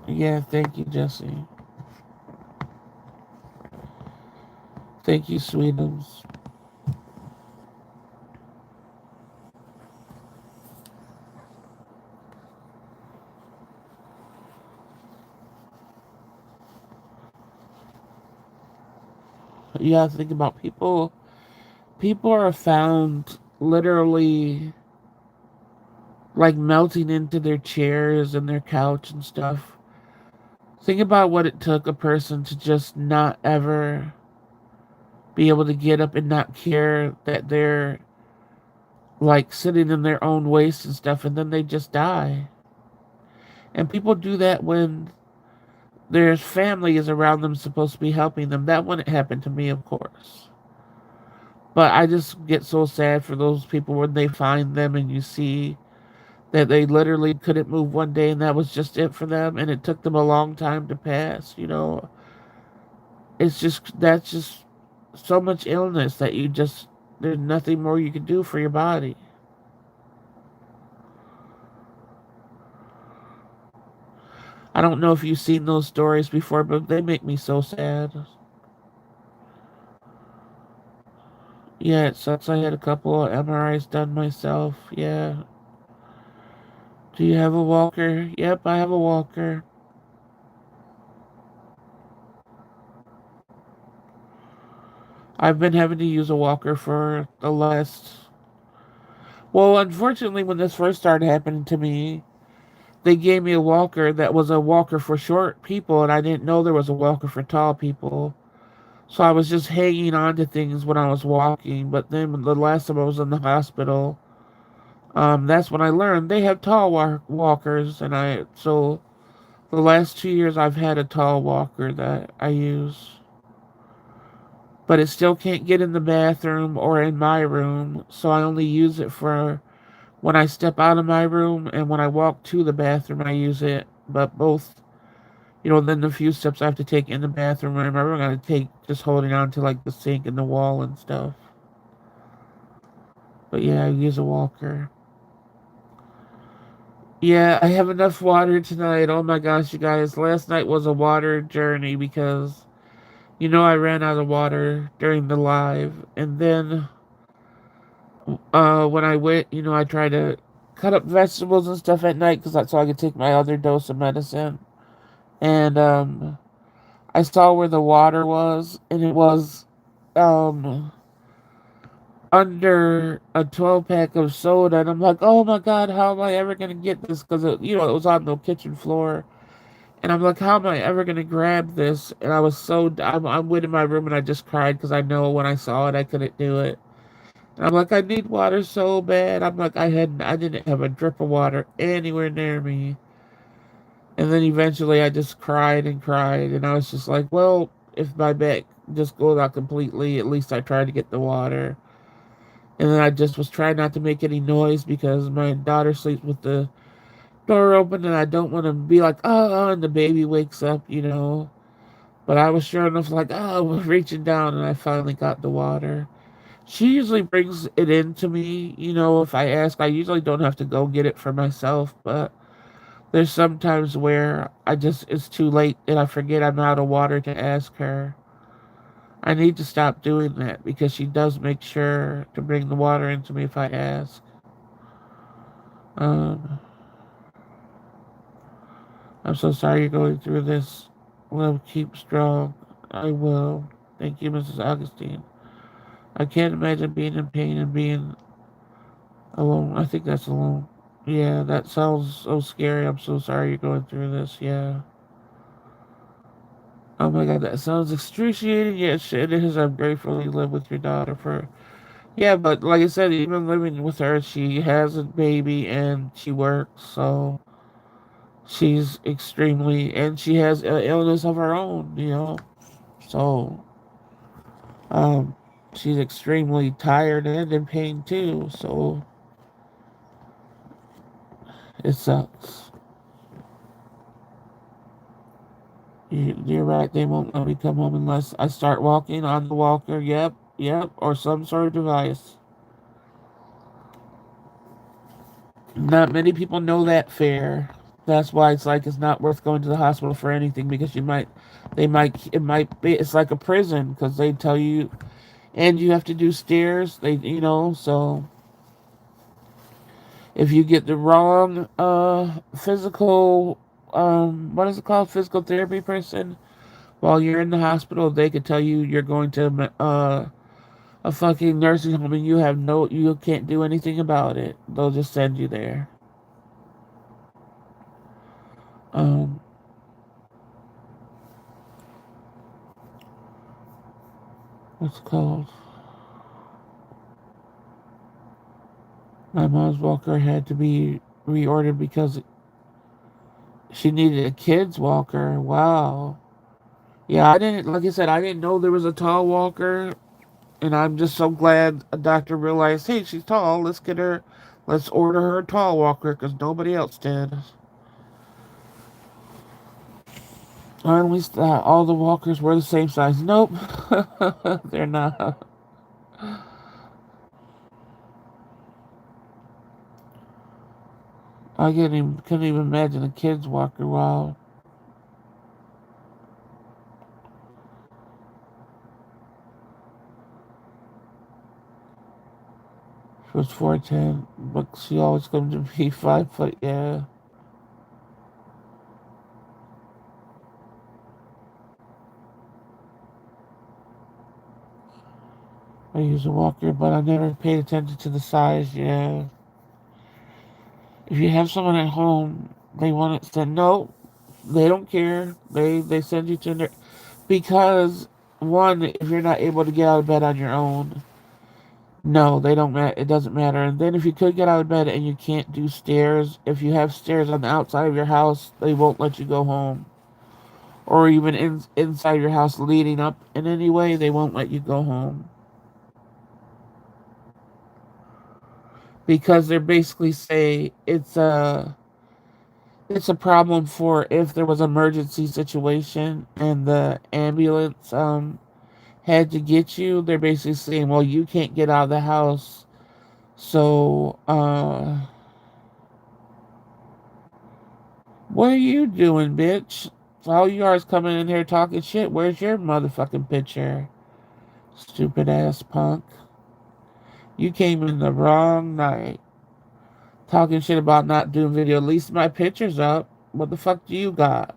Yeah, thank you, Jesse. Thank you, Sweetums. You have to think about people. People are found literally like melting into their chairs and their couch and stuff. Think about what it took a person to just not ever be able to get up and not care that they're like sitting in their own waste and stuff, and then they just die. And people do that when their family is around them supposed to be helping them. That wouldn't happen to me, of course. But I just get so sad for those people when they find them and you see that they literally couldn't move one day and that was just it for them and it took them a long time to pass. It's just that's just so much illness that you just there's nothing more you can do for your body. I don't know if you've seen those stories before, but they make me so sad. Yeah, it sucks. I had a couple of MRIs done myself. Yeah. Do you have a walker? Yep, I have a walker. I've been having to use a walker for the last. Well, unfortunately, when this first started happening to me, they gave me a walker that was a walker for short people, and I didn't know there was a walker for tall people. So I was just hanging on to things when I was walking. But then the last time I was in the hospital, that's when I learned they have tall walkers, and so the last 2 years I've had a tall walker that I use. But it still can't get in the bathroom or in my room, so I only use it for when I step out of my room and when I walk to the bathroom, I use it. But then the few steps I have to take in the bathroom, I remember I gotta take just holding on to like the sink and the wall and stuff. But yeah, I use a walker. Yeah, I have enough water tonight. Oh my gosh, you guys. Last night was a water journey because, I ran out of water during the live. And then when I went, I tried to cut up vegetables and stuff at night because that's so I could take my other dose of medicine. And I saw where the water was, and it was um under a 12 pack of soda. And I'm like, oh my God, how am I ever going to get this? Because, it was on the kitchen floor. And I'm like, how am I ever going to grab this? And I went in my room and I just cried because I know when I saw it, I couldn't do it. And I'm like, I need water so bad. I'm like, I didn't have a drip of water anywhere near me. And then eventually I just cried and cried. And I was just like, well, if my back just goes out completely, at least I tried to get the water. And then I just was trying not to make any noise because my daughter sleeps with the door open and I don't want to be like, oh, and the baby wakes up. But I was sure enough, like, oh, reaching down, and I finally got the water. She usually brings it in to me, if I ask. I usually don't have to go get it for myself, but there's sometimes where it's too late and I forget I'm out of water to ask her. I need to stop doing that because she does make sure to bring the water into me if I ask. Um, I'm so sorry you're going through this. Love, keep strong. I will. Thank you, Mrs. Augustine. I can't imagine being in pain and being alone. I think that's alone. Yeah, that sounds so scary. I'm so sorry you're going through this. Yeah. Oh my God, that sounds excruciating. Yes, it is. I'm grateful you live with your daughter for. Yeah, but like I said, even living with her, she has a baby and she works, so she's and she has an illness of her own. So, um, she's extremely tired and in pain too, so it sucks. You're right, they won't let me come home unless I start walking on the walker. Yep, yep, or some sort of device. Not many people know that fair. That's why it's not worth going to the hospital for anything because it might be, it's like a prison because they tell you, and you have to do stairs. So if you get the wrong physical, what is it called, physical therapy person, While you're in the hospital, they could tell you you're going to a fucking nursing home and you can't do anything about it. They'll just send you there. Um, what's it called? My mom's walker had to be reordered because she needed a kid's walker. Wow. Yeah, like I said, I didn't know there was a tall walker, and I'm just so glad a doctor realized, hey, she's tall, let's order her a tall walker, because nobody else did. Or at least all the walkers were the same size. Nope, they're not. Couldn't even imagine a kid's walker. Wow. She was 4'10", but she always claimed to be 5 foot. Yeah. I use a walker, but I never paid attention to the size. Yeah. If you have someone at home, they want it said no, they don't care. They send you to because one, if you're not able to get out of bed on your own, no, they don't. It doesn't matter. And then if you could get out of bed and you can't do stairs, if you have stairs on the outside of your house, they won't let you go home. Or even inside your house leading up in any way, they won't let you go home because they're basically say it's a problem for if there was an emergency situation and the ambulance had to get you. They're basically saying, well, you can't get out of the house, so what are you doing, bitch? All you are is coming in here talking shit. Where's your motherfucking picture? Stupid ass punk. You came in the wrong night. Talking shit about not doing video. At least my picture's up. What the fuck do you got?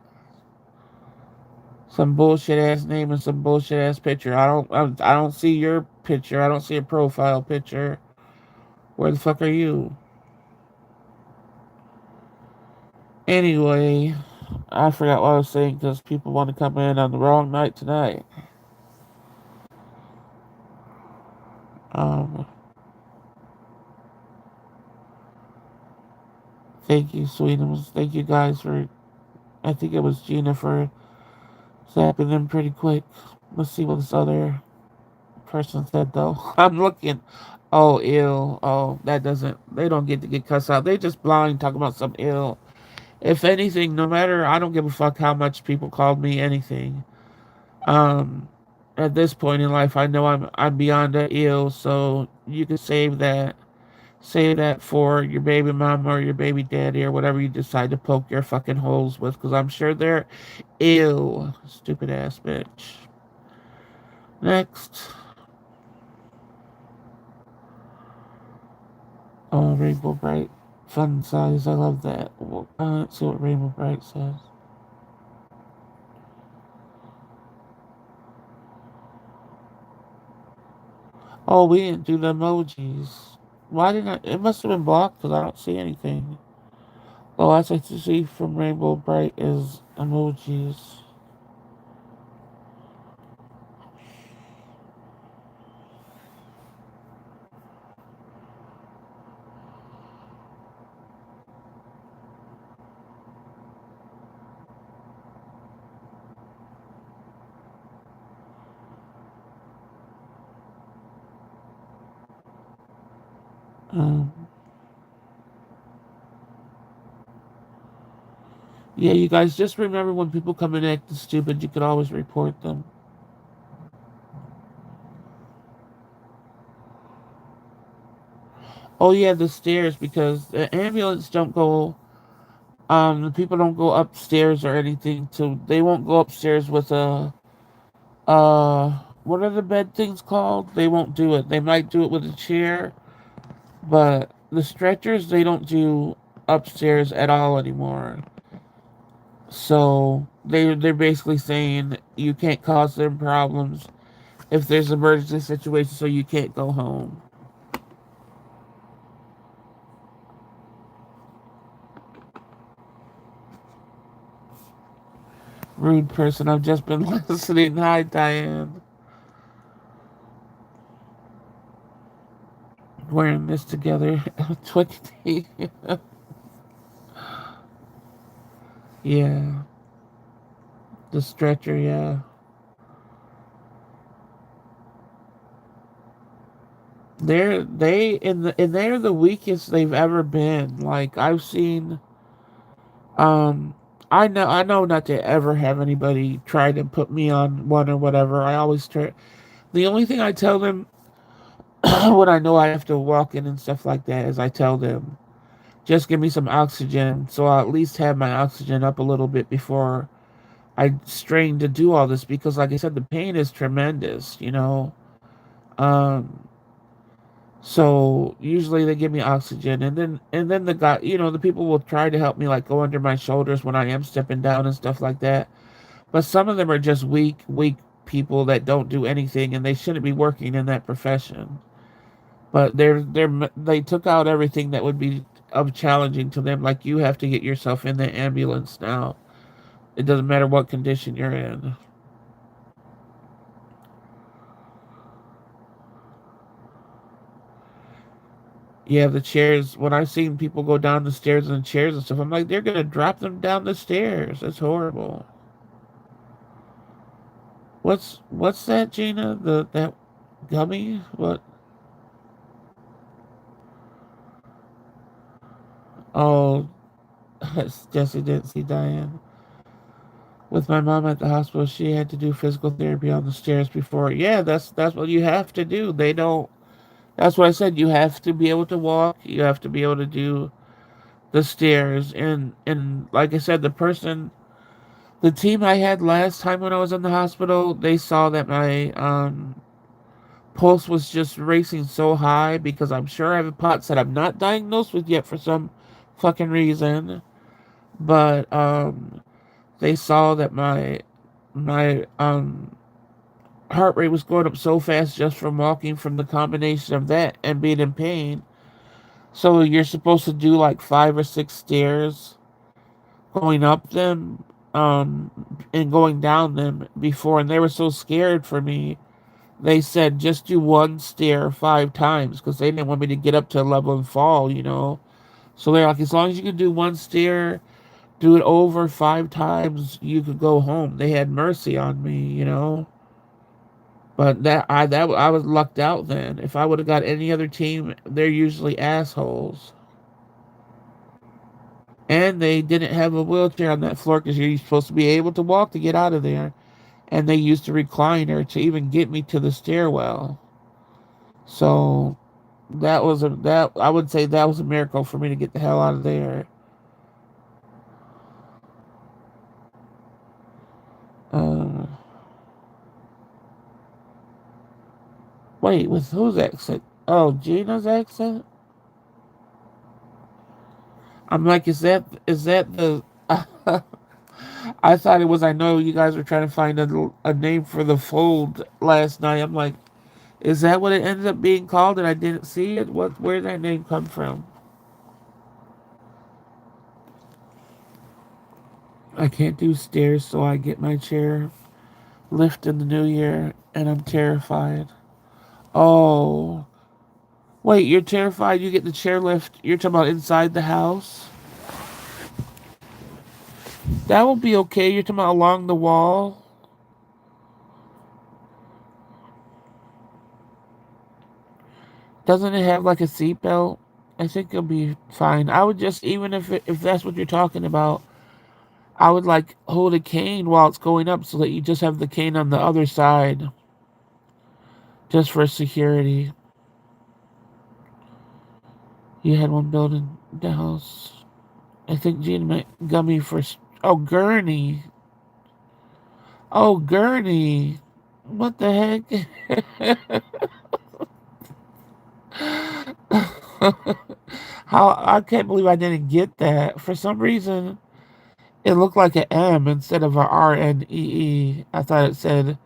Some bullshit ass name and some bullshit ass picture. I don't see your picture. I don't see a profile picture. Where the fuck are you? Anyway, I forgot what I was saying because people want to come in on the wrong night tonight. Um, Thank you, Sweetums. Thank you guys for. I think it was Gina for zapping them pretty quick. Let's see what this other person said though. I'm looking. Oh, ill. Oh, that doesn't. They don't get to get cussed out. They just blind talking about some ill. If anything, no matter, I don't give a fuck how much people called me anything. Um, at this point in life, I know I'm beyond that ill, so you can save that for your baby mama or your baby daddy or whatever you decide to poke your fucking holes with, because I'm sure they're ill. Stupid ass bitch. Next. Oh, Rainbow Bright. Fun size. I love that. Let's see what Rainbow Bright says. Oh, we didn't do the emojis. Why didn't I? It must have been blocked because I don't see anything. Oh, that's what I see from Rainbow Bright is emojis. Um, yeah, you guys just remember when people come in acting stupid, you can always report them. Oh yeah, the stairs because the ambulance don't go. The people don't go upstairs or anything. So they won't go upstairs with a what are the bed things called? They won't do it. They might do it with a chair, but the stretchers they don't do upstairs at all anymore. So they're basically saying you can't cause them problems if there's an emergency situation, so you can't go home. Rude person. I've just been listening. Hi, Diane. Wearing this together. 20. Yeah. The stretcher, yeah. They're the weakest they've ever been. Like I've seen um I know not to ever have anybody try to put me on one or whatever. I always try. The only thing I tell them when I know I have to walk in and stuff like that is I tell them just give me some oxygen so I'll at least have my oxygen up a little bit before I strain to do all this because like I said the pain is tremendous, you know. Um So usually they give me oxygen, and then the guy, the people will try to help me, like go under my shoulders when I am stepping down and stuff like that. But some of them are just weak people that don't do anything, and they shouldn't be working in that profession. But they took out everything that would be of challenging to them. Like you have to get yourself in the ambulance now. It doesn't matter what condition you're in. You have the chairs. When I've seen people go down the stairs in chairs and stuff, I'm like, they're gonna drop them down the stairs. That's horrible. What's that, Gina? That gummy? What? Oh, Jesse didn't see Diane. With my mom at the hospital, she had to do physical therapy on the stairs before. Yeah, that's what you have to do. They don't. That's what I said. You have to be able to walk. You have to be able to do the stairs. And like I said, the team I had last time when I was in the hospital, they saw that my pulse was just racing so high because I'm sure I have a POTS that I'm not diagnosed with yet for some fucking reason. But they saw that my heart rate was going up so fast just from walking from the combination of that and being in pain. So you're supposed to do like 5 or 6 stairs going up them and going down them before, and they were so scared for me. They said just do one stair 5 times because they didn't want me to get up to a level and fall, you know. So they're like, as long as you can do one stair, do it over 5 times, you could go home. They had mercy on me, you know. But I was lucked out then. If I would have got any other team, they're usually assholes. And they didn't have a wheelchair on that floor because you're supposed to be able to walk to get out of there. And they used a recliner to even get me to the stairwell. So that I would say that was a miracle for me to get the hell out of there. Um, Wait, with whose accent? Oh, Gina's accent. I'm like, is that the? I thought it was. I know you guys were trying to find a name for the fold last night. I'm like, is that what it ended up being called? And I didn't see it. Where did that name come from? I can't do stairs, so I get my chair lift in the new year, and I'm terrified. Oh, wait, you're terrified you get the chairlift. You're talking about inside the house? That will be okay. You're talking about along the wall? Doesn't it have like a seatbelt? I think it'll be fine. I would just, even if that's what you're talking about, I would like hold a cane while it's going up so that you just have the cane on the other side, just for security. You had one built in the house. I think Gina meant gummy for. Oh, gurney. Oh, gurney. What the heck? How I can't believe I didn't get that. For some reason, It looked like an M instead of a RNEE. I thought it said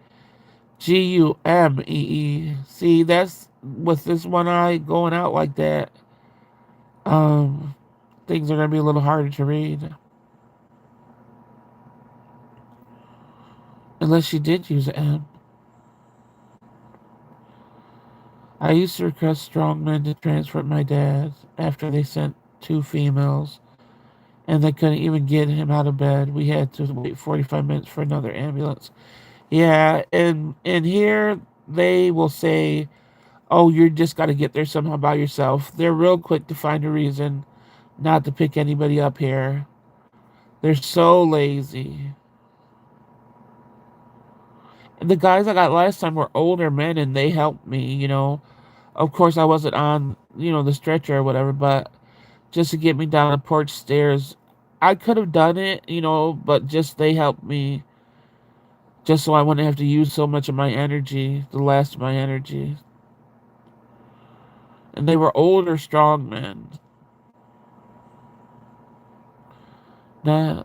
GUMEE. See, that's with this one eye going out like that. Um, things are gonna be a little harder to read. Unless she did use an M. I used to request strong men to transport my dad after they sent two females, and they couldn't even get him out of bed. We had to wait 45 minutes for another ambulance. Yeah, and here they will say, "Oh, you just got to get there somehow by yourself." They're real quick to find a reason not to pick anybody up here. They're so lazy. And the guys I got last time were older men, and they helped me. Of course, I wasn't on, the stretcher or whatever, but just to get me down the porch stairs, I could have done it, but just they helped me just so I wouldn't have to use so much of my energy, the last of my energy. And they were older, strong men. Nah,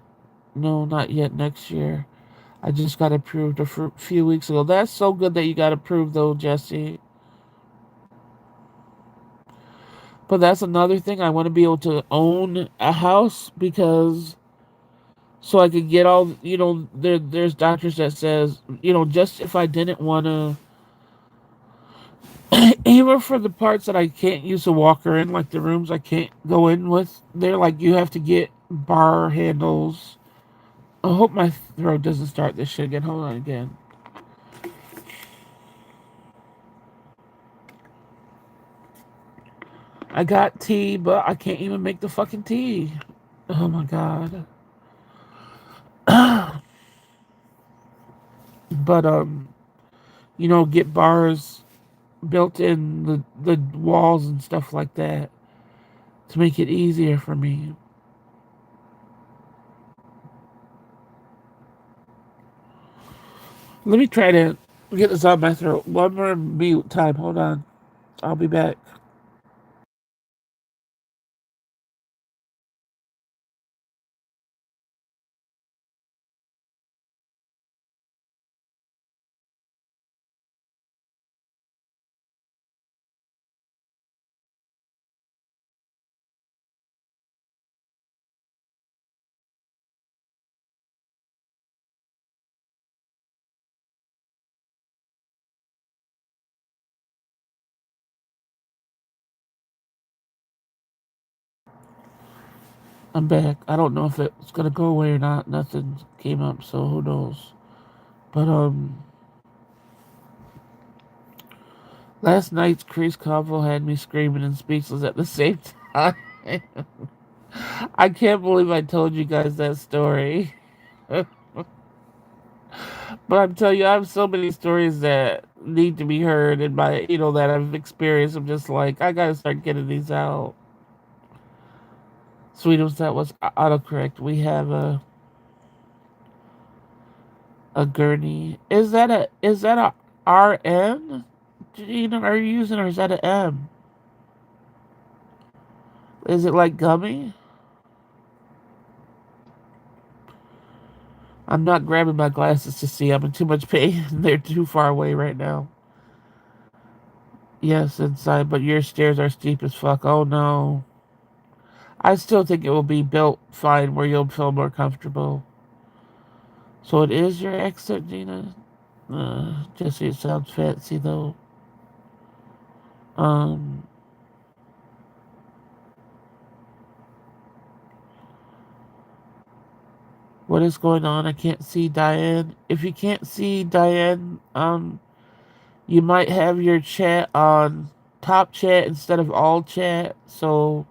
no, not yet. Next year. I just got approved a few weeks ago. That's so good that you got approved, though, Jesse. But that's another thing. I want to be able to own a house because so I could get all. There's doctors that says just if I didn't want to, even for the parts that I can't use a walker in, like the rooms I can't go in with, they're like you have to get bar handles. I hope my throat doesn't start this shit again. Hold on again. I got tea, but I can't even make the fucking tea. Oh my god. But get bars built in the walls and stuff like that to make it easier for me. Let me try to get this out my throat. One more mute time. Hold on. I'll be back. I'm back. I don't know if it's gonna go away or not. Nothing came up, so who knows. But last night's Chris Convo had me screaming and speechless at the same time. I can't believe I told you guys that story. But I'm telling you, I have so many stories that need to be heard and that I've experienced. I'm just like, I gotta start getting these out. Sweetums, that was autocorrect. We have a gurney. Is that a RN? Are you using, or is that an M? Is it like gummy? I'm not grabbing my glasses to see. I'm in too much pain. They're too far away right now. Yes, inside, but your stairs are steep as fuck. Oh no. I still think it will be built fine where you'll feel more comfortable. So it is your exit, Gina? Jesse, it sounds fancy though. Um, what is going on? I can't see Diane. If you can't see Diane, you might have your chat on top chat instead of all chat. So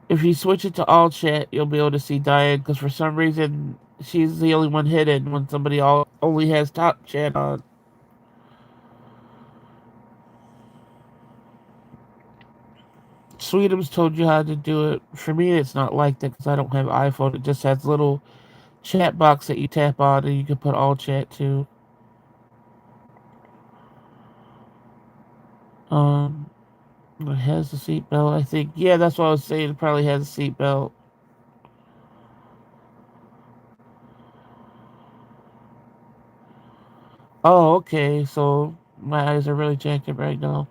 if you switch it to all chat, you'll be able to see Diane because for some reason she's the only one hidden when somebody only has top chat on. Sweetums told you how to do it. For me, it's not like that because I don't have iPhone. It just has a little chat box that you tap on and you can put all chat to. Um, it has a seatbelt, I think. Yeah, that's what I was saying. It probably has a seatbelt. Oh, okay. So my eyes are really jacked right now.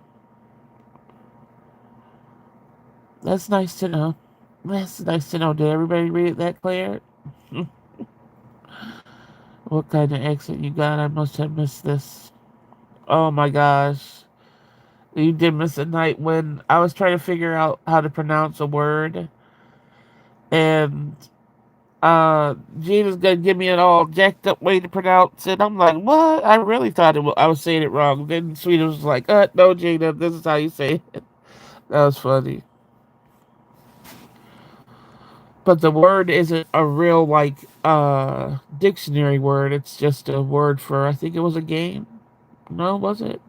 That's nice to know. That's nice to know. Did everybody read it that clear? What kind of accent you got? I must have missed this. Oh my gosh. You did miss a night when I was trying to figure out how to pronounce a word, and Gina's gonna give me an all jacked up way to pronounce it. I'm like, what? I really thought I was saying it wrong. Then Sweet was like, no, Gina, this is how you say it. That was funny. But the word isn't a real like dictionary word. It's just a word for, I think it was a game. No, was it?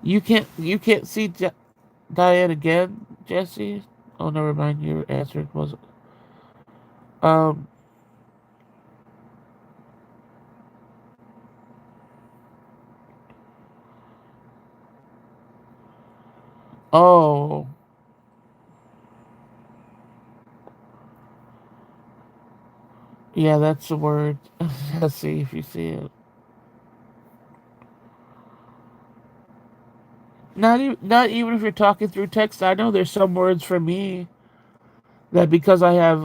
You can't see Diane again, Jesse. Oh, never mind. Your answer was um. Oh, yeah, that's the word. Let's see if you see it. Not even if you're talking through text. I know there's some words for me that because I have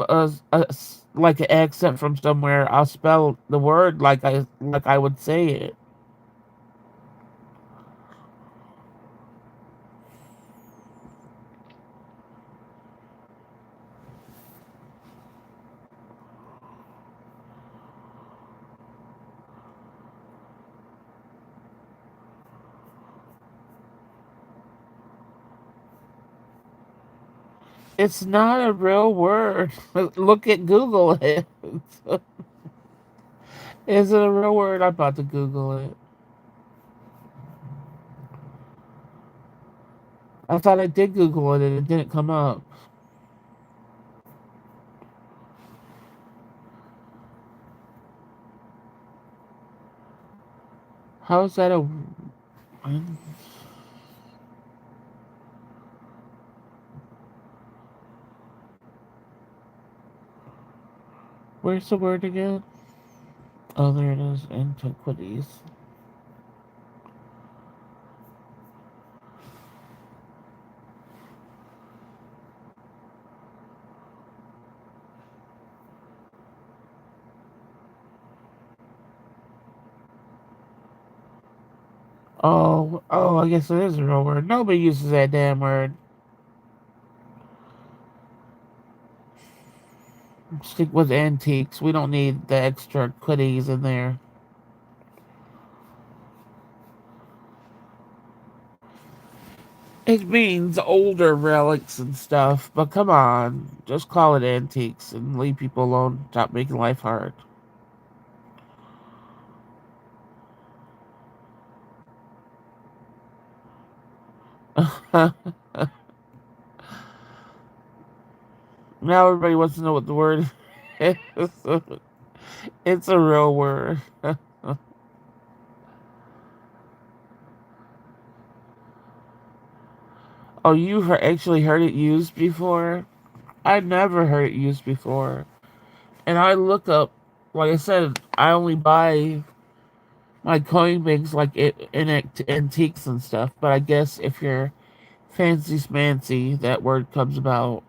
like an accent from somewhere, I'll spell the word like I would say it. It's not a real word. Look at Google it. Is it a real word? I'm about to Google it. I thought I did Google it and it didn't come up. How is that a? Where's the word again? Oh, there it is. Antiquities. Oh, I guess it is a real word. Nobody uses that damn word. Stick with antiques. We don't need the extra quitties in there. It means older relics and stuff, but come on. Just call it antiques and leave people alone. Stop making life hard. Now everybody wants to know what the word is. It's a real word. Oh, actually heard it used before? I never heard it used before. And I look up, like I said, I only buy my coin banks like in antiques and stuff. But I guess if you're fancy smancy, that word comes about.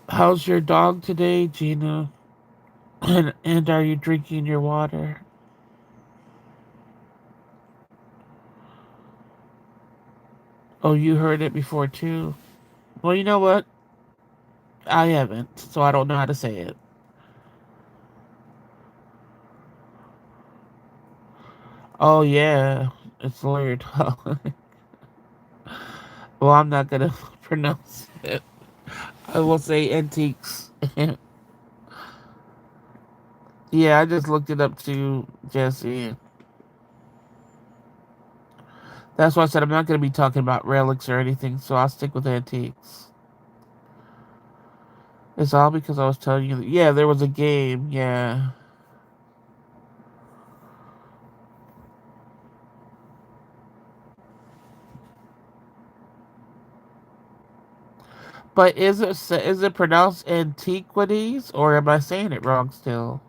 How's your dog today, Gina? And are you drinking your water? Oh, you heard it before too. Well, you know what? I haven't, so I don't know how to say it. Oh yeah, it's weird. Well, I'm not gonna pronounce it. I will say antiques. Yeah, I just looked it up too, Jesse. That's why I said I'm not gonna be talking about relics or anything, so I'll stick with antiques. It's all because I was telling you. Yeah, there was a game. Yeah. But is it pronounced antiquities or am I saying it wrong still?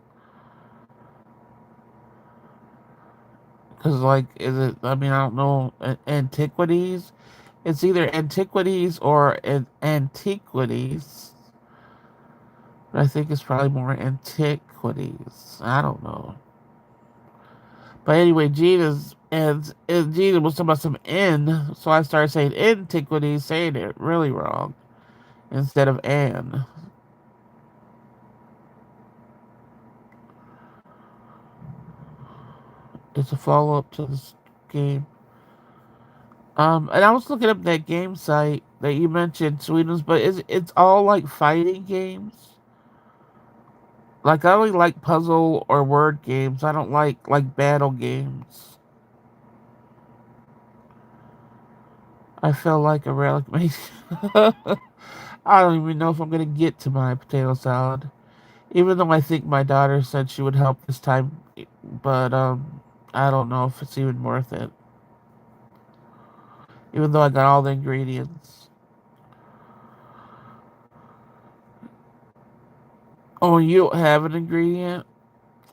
Because like, is it? I mean, I don't know. Antiquities. It's either antiquities or antiquities. But I think it's probably more antiquities. I don't know. But anyway, Gina was talking about some N, so I started saying antiquities, saying it really wrong instead of an. It's a follow up to this game. And I was looking up that game site that you mentioned, Sweden's, but it's all like fighting games. Like I only like puzzle or word games. I don't like battle games. I feel like a relic mate. I don't even know if I'm gonna get to my potato salad. Even though I think my daughter said she would help this time, but I don't know if it's even worth it. Even though I got all the ingredients. Oh, you don't have an ingredient?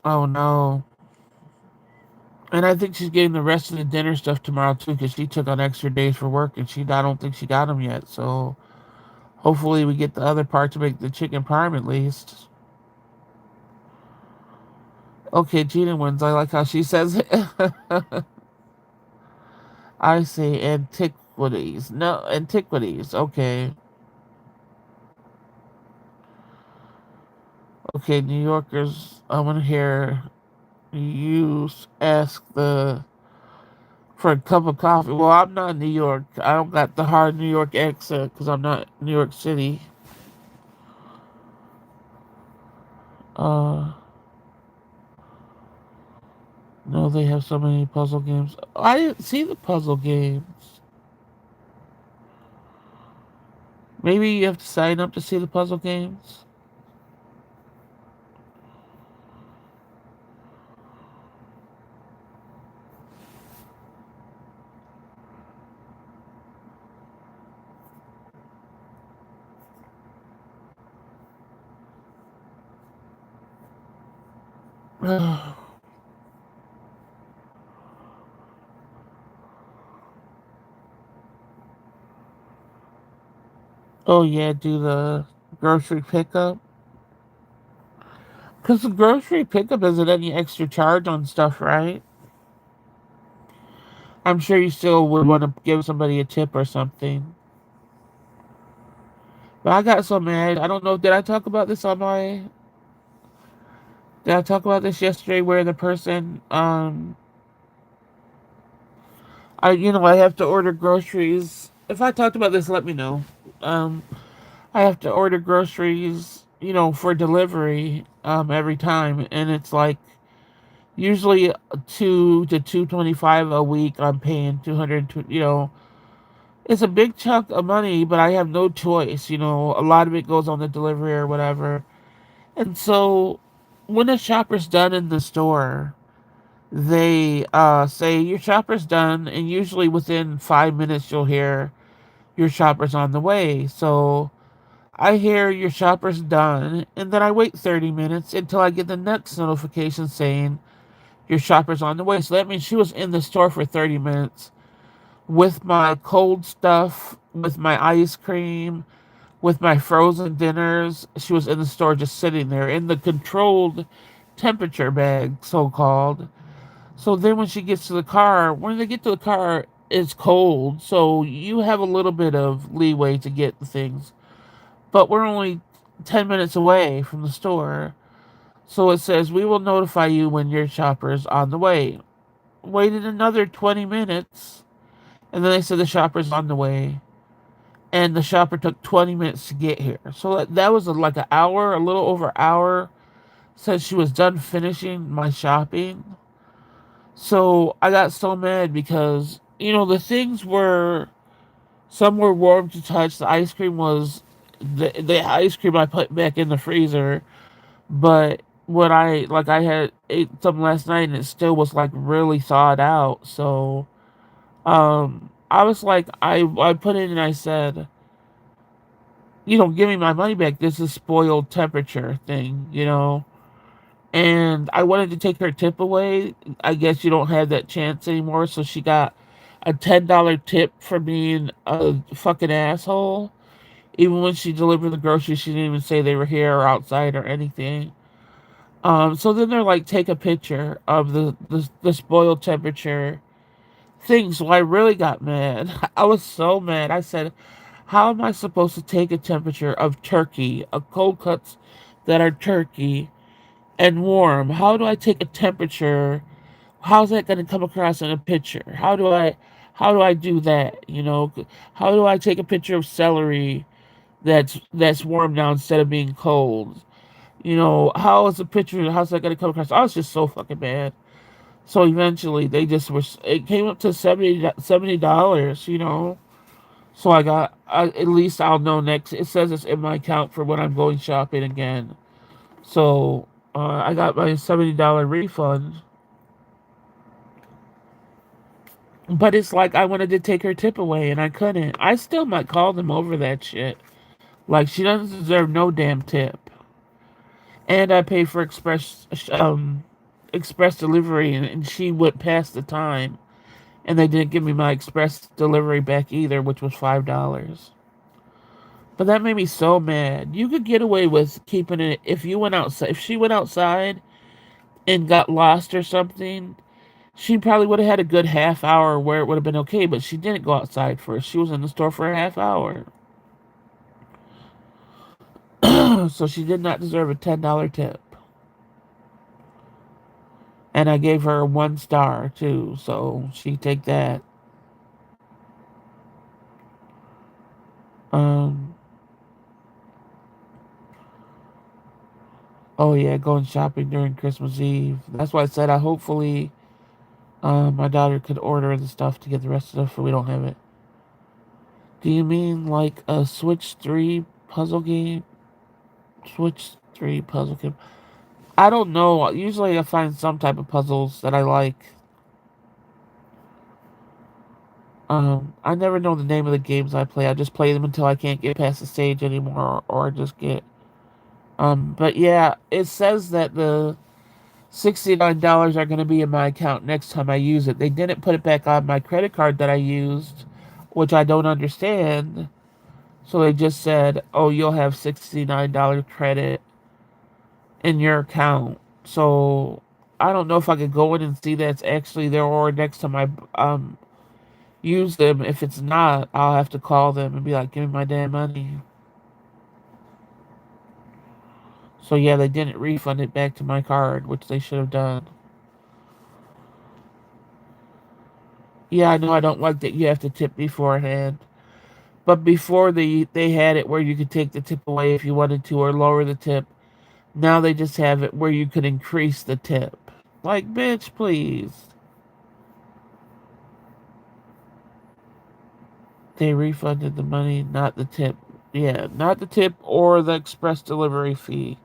Oh no. And I think she's getting the rest of the dinner stuff tomorrow too, because she took on extra days for work, and I don't think she got them yet. So hopefully we get the other part to make the chicken parm at least. Okay, Gina wins. I like how she says it. I say antiquities. No, antiquities. Okay. Okay, New Yorkers, I want to hear you ask for a cup of coffee. Well, I'm not in New York. I don't got the hard New York accent because I'm not in New York City. Uh, no, they have so many puzzle games. I didn't see the puzzle games. Maybe you have to sign up to see the puzzle games. Oh yeah, do the grocery pickup. Because the grocery pickup isn't any extra charge on stuff, right? I'm sure you still would want to give somebody a tip or something. But I got so mad. I don't know. Did I talk about this on my? Did I talk about this yesterday? Where the person, I have to order groceries. If I talked about this, let me know. Um, I have to order groceries, for delivery, every time, and it's like usually 2 to 225 a week. I'm paying 200. It's a big chunk of money, but I have no choice. A lot of it goes on the delivery or whatever. And so when a shopper's done in the store, they say your shopper's done, and usually within 5 minutes you'll hear your shopper's on the way. So I hear your shopper's done, and then I wait 30 minutes until I get the next notification saying your shopper's on the way. So that means she was in the store for 30 minutes with my cold stuff, with my ice cream, with my frozen dinners. She was in the store just sitting there in the controlled temperature bag, so called. So then when she gets to the car, when they get to the car, it's cold. So you have a little bit of leeway to get the things. But we're only 10 minutes away from the store. So it says, we will notify you when your shopper is on the way. Waited another 20 minutes. And then they said the shopper's on the way. And the shopper took 20 minutes to get here. So that was like an hour, a little over an hour since she was done finishing my shopping. So I got so mad because, the things were, some were warm to touch. The ice cream was the ice cream I put back in the freezer, but when I had ate some last night and it still was like really thawed out. So I was like I put it and I said, give me my money back. This is spoiled temperature thing. And I wanted to take her tip away. I guess you don't have that chance anymore. So she got a $10 tip for being a fucking asshole. Even when she delivered the groceries, she didn't even say they were here or outside or anything. So then they're like, take a picture of the spoiled temperature thing. So I really got mad. I was so mad. I said, how am I supposed to take a temperature of turkey, of cold cuts that are turkey and warm? How do I take a temperature? How's that going to come across in a picture? How do I do that? How do I take a picture of celery that's warm now instead of being cold? How is the picture? How's that going to come across? I was just so fucking mad. So eventually, they just were. It came up to $70. So at least I'll know next. It says it's in my account for when I'm going shopping again. So I got my $70 refund. But it's like I wanted to take her tip away and I couldn't. I still might call them over that shit. Like she doesn't deserve no damn tip. And I paid for express delivery and she went past the time and they didn't give me my express delivery back either, which was $5. But that made me so mad. You could get away with keeping it if you went outside. If she went outside and got lost or something, she probably would have had a good half hour where it would have been okay. But she didn't go outside first. She was in the store for a half hour, so she did not deserve a $10 tip. And I gave her 1 star too, so she take that. Um. Oh yeah, going shopping during Christmas Eve. That's why I said I hopefully my daughter could order the stuff to get the rest of the stuff, but we don't have it. Do you mean like a Switch 3 puzzle game? Switch 3 puzzle game. I don't know. Usually I find some type of puzzles that I like. I never know the name of the games I play. I just play them until I can't get past the stage anymore or just get but yeah, it says that the $69 are going to be in my account next time I use it. They didn't put it back on my credit card that I used, which I don't understand. So they just said, "Oh, you'll have $69 credit in your account." So I don't know if I could go in and see that's actually there or next time I use them. If it's not, I'll have to call them and be like, "Give me my damn money." So yeah, they didn't refund it back to my card, which they should have done. Yeah, I know I don't like that you have to tip beforehand. But before they had it where you could take the tip away if you wanted to or lower the tip. Now they just have it where you could increase the tip. Like, bitch, please. They refunded the money, not the tip. Yeah, not the tip or the express delivery fee.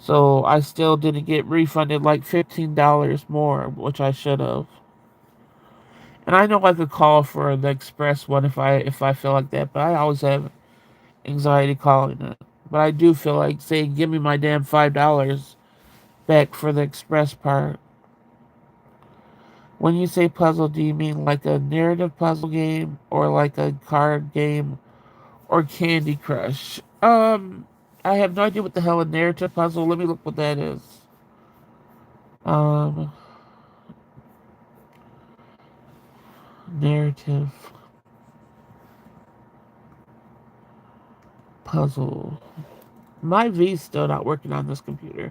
So I still didn't get refunded like $15 more, which I should have. And I know I could call for the express one if I feel like that, but I always have anxiety calling it. But I do feel like saying, give me my damn $5 back for the express part. When you say puzzle, do you mean like a narrative puzzle game or like a card game or Candy Crush? I have no idea what the hell a narrative puzzle. Let me look what that is. Um, narrative puzzle. My V's still not working on this computer.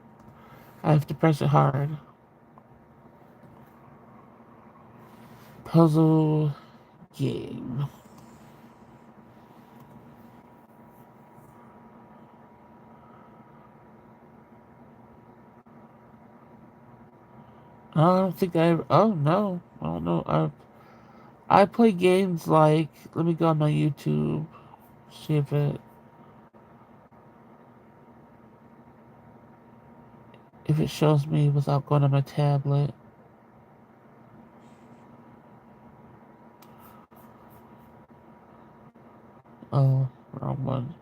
I have to press it hard. Puzzle game. I don't think I ever. Oh no, I don't know. I play games like. Let me go on my YouTube. See if it. it shows me without going on my tablet. Oh, wrong one.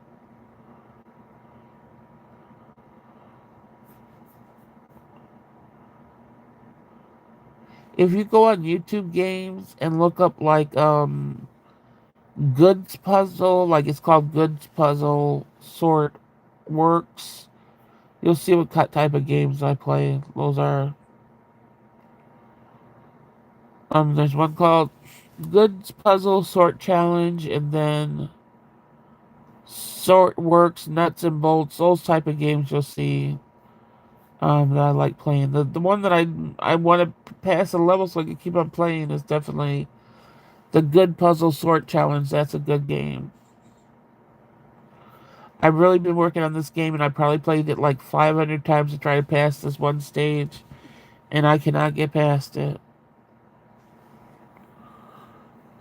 If you go on YouTube games and look up like goods puzzle, like it's called goods puzzle sort works, you'll see what type of games I play. Those are there's one called goods puzzle sort challenge, and then sort works nuts and bolts. Those type of games you'll see that I like playing. The one that I want to pass the level so I can keep on playing is definitely the good puzzle sort challenge. That's a good game. I've really been working on this game, and I probably played it like 500 times to try to pass this one stage, and I cannot get past it.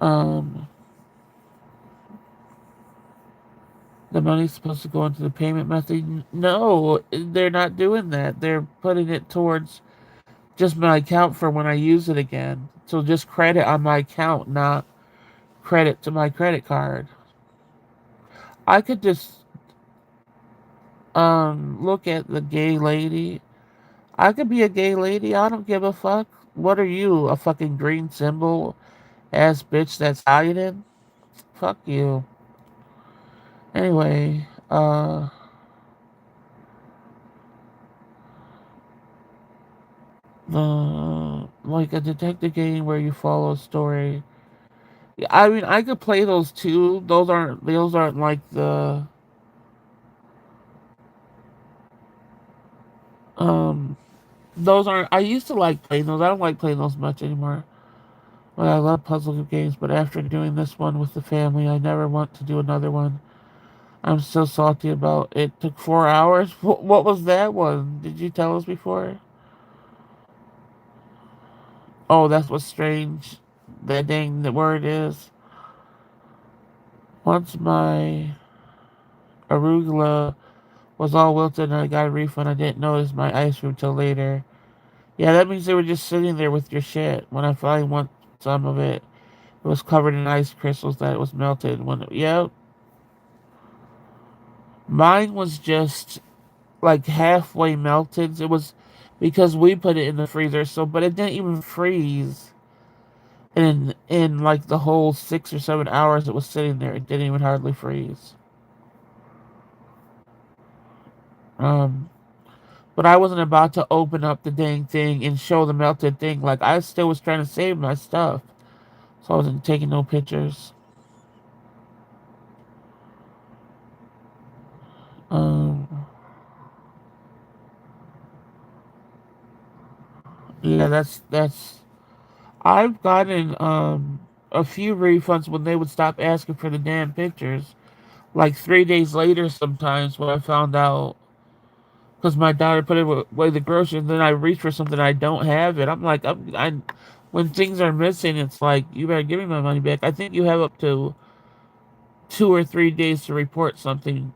Um, the money's supposed to go into the payment method. No, they're not doing that. They're putting it towards just my account for when I use it again. So just credit on my account, not credit to my credit card. I could just look at the gay lady. I could be a gay lady. I don't give a fuck. What are you, a fucking green symbol ass bitch that's hiding? Fuck you. Anyway, the like a detective game where you follow a story. Yeah, I mean, I could play those too. Those aren't like the um those aren't. I used to like playing those. I don't like playing those much anymore. But I love puzzle games. But after doing this one with the family, I never want to do another one. I'm so salty about it. Took 4 hours. What was that one? Did you tell us before? Oh, that's what strange. That dang the word is. Once my arugula was all wilted and I got a refund, I didn't notice my ice cream till later. Yeah, that means they were just sitting there with your shit. When I finally want some of it, it was covered in ice crystals that it was melted. Yeah, mine was just like halfway melted. It was because we put it in the freezer, so but it didn't even freeze. In like the whole 6 or 7 hours it was sitting there, it didn't even hardly freeze. Um, but I wasn't about to open up the dang thing and show the melted thing. Like I still was trying to save my stuff, so I wasn't taking no pictures. Um, yeah, that's. I've gotten a few refunds when they would stop asking for the damn pictures. Like 3 days later, sometimes when I found out because my daughter put away the groceries, and then I reach for something I don't have it. I'm like, when things are missing, it's like you better give me my money back. I think you have up to 2 or 3 days to report something.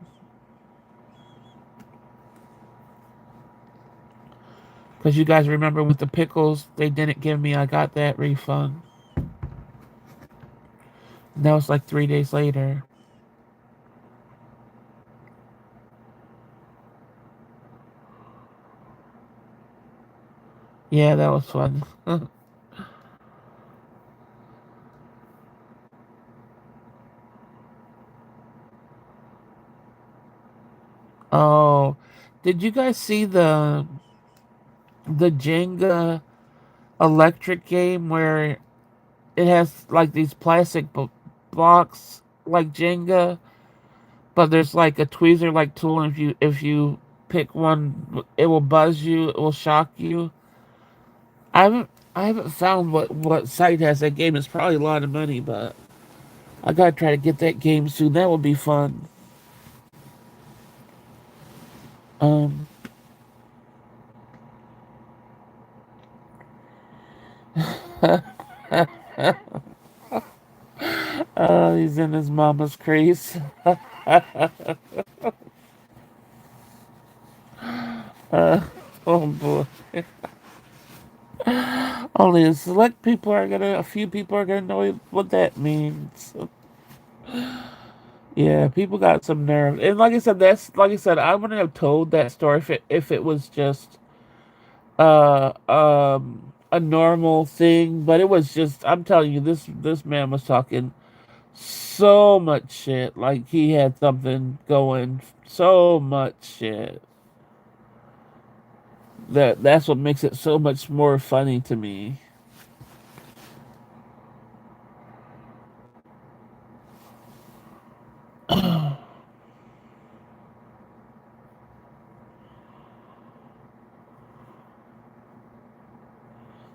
Because you guys remember with the pickles, they didn't give me. I got that refund. And that was like 3 days later. Yeah, that was fun. Oh, did you guys see the Jenga electric game where it has like these plastic blocks like Jenga, but there's like a tweezer like tool, and if you pick one, it will buzz you, it will shock you. I haven't found what site has that game. It's probably a lot of money, but I gotta try to get that game soon. That would be fun. Um, he's in his mama's crease. Oh boy. Only a few people are gonna know what that means. Yeah, people got some nerve. And like I said, I wouldn't have told that story if it was just a normal thing, but it was just I'm telling you this man was talking so much shit. Like he had something going, so much shit. That's what makes it so much more funny to me. And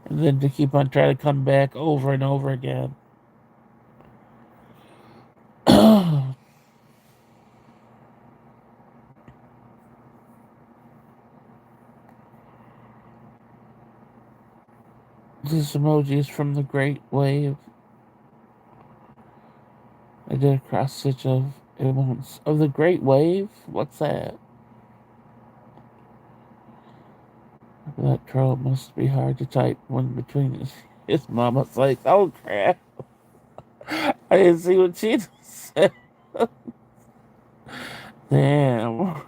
then to keep on trying to come back over and over again. This emoji is from the Great Wave. I did a cross stitch of the Great Wave. What's that? That troll must be hard to type one between his mama's like, oh crap. I didn't see what she said. Damn.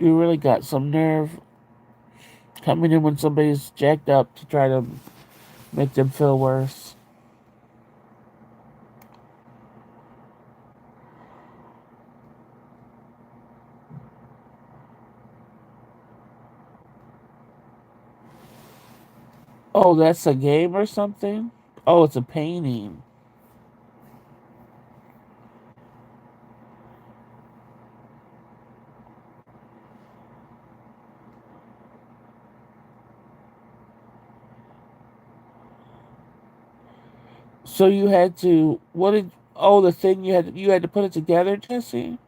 You really got some nerve coming in when somebody's jacked up to try to make them feel worse. Oh, that's a game or something? Oh, it's a painting. So you had to what did oh the thing you had to put it together, Jesse?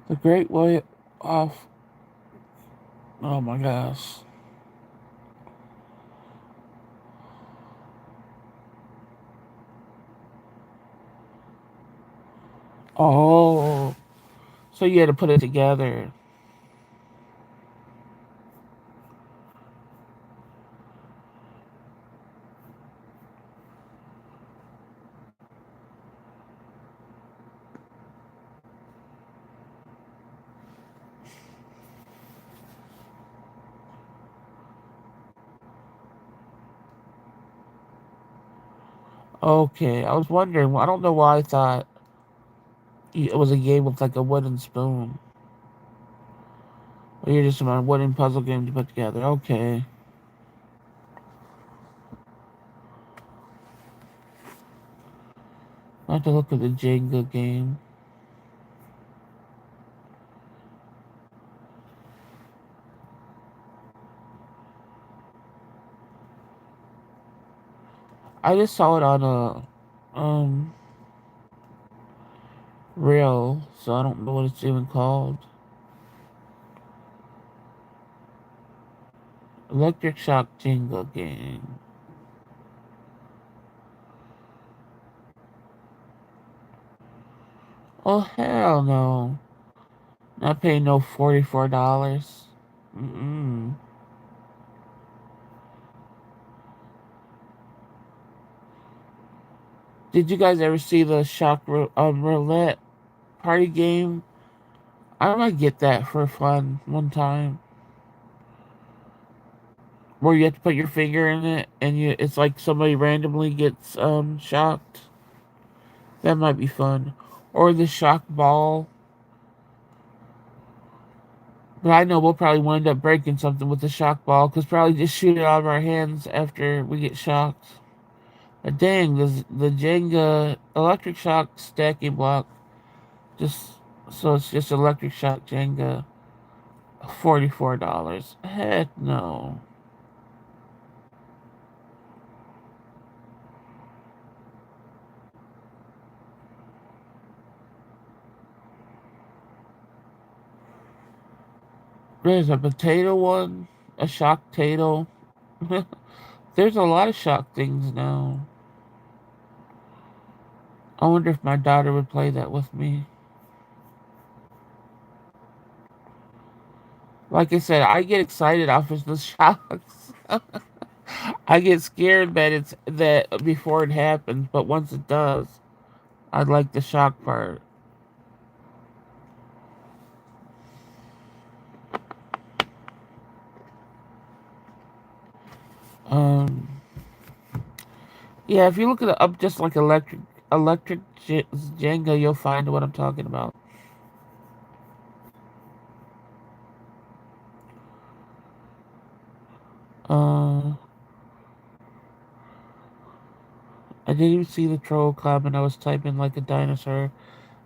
The Great Way off. Oh my gosh. Oh, so you had to put it together. Okay, I was wondering. I don't know why I thought it was a game with like a wooden spoon. Or you're just a wooden puzzle game to put together. Okay, I have to look at the Jenga game. I just saw it on a reel, so I don't know what it's even called. Electric Shock Jenga game. Oh hell no! Not paying no $44. Mm-mm. Did you guys ever see the roulette party game? I might get that for fun one time. Where you have to put your finger in it and it's like somebody randomly gets shocked. That might be fun. Or the shock ball. But I know we'll probably wind up breaking something with the shock ball because probably just shoot it out of our hands after we get shocked. But dang, the Jenga electric shock stacking block just so it's just electric shock Jenga. $44. Heck no. There's a potato one, a shock potato. There's a lot of shock things now. I wonder if my daughter would play that with me. Like I said, I get excited off of the shocks. I get scared that it's that before it happens, but once it does, I like the shock part. Um, yeah, if you look it up, just like Jenga, you'll find what I'm talking about. Uh, I didn't even see the troll comment. I was typing like a dinosaur.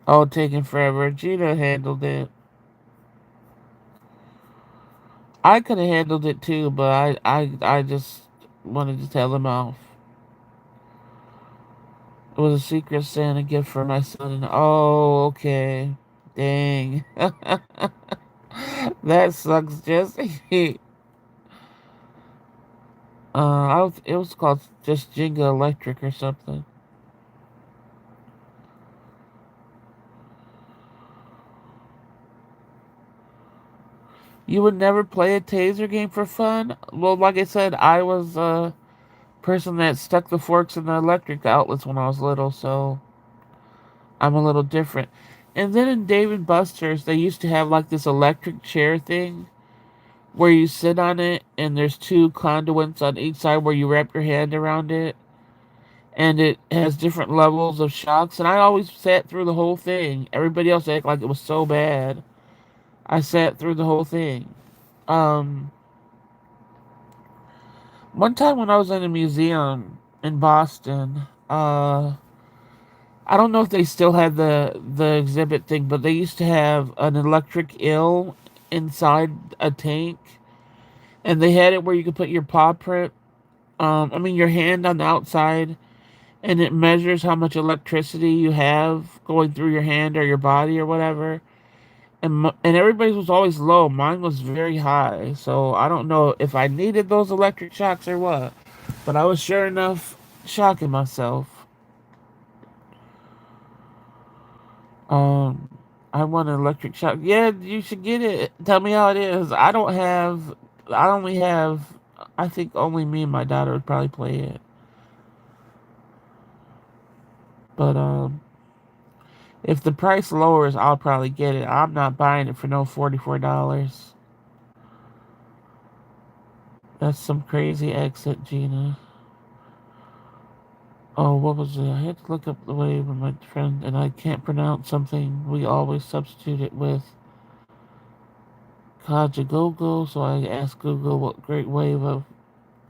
Oh, taking forever. Gina handled it. I could have handled it too, but I just wanted to tell him off. It was a Secret Santa gift for my son. And oh, okay. Dang. That sucks, Jesse. It was called just Jenga Electric or something. You would never play a taser game for fun? Well, like I said, I was a person that stuck the forks in the electric outlets when I was little, so I'm a little different. And then in Dave and Buster's, they used to have like this electric chair thing where you sit on it and there's two conduits on each side where you wrap your hand around it and it has different levels of shocks and I always sat through the whole thing. Everybody else acted like it was so bad. I sat through the whole thing. Um One time when I was in a museum in Boston, I don't know if they still have the exhibit thing, but they used to have an electric eel inside a tank, and they had it where you could put your paw print, I mean your hand on the outside, and it measures how much electricity you have going through your hand or your body or whatever. And everybody's was always low. Mine was very high, so I don't know if I needed those electric shocks or what. But I was sure enough shocking myself. Um, I want an electric shock. Yeah, you should get it. Tell me how it is. I don't have. I only have. I think only me and my daughter would probably play it. But if the price lowers, I'll probably get it. I'm not buying it for no $44. That's some crazy exit, Gina. Oh, what was it? I had to look up the way with my friend, and I can't pronounce something. We always substitute it with Kajagogo, so I asked Google what great wave of.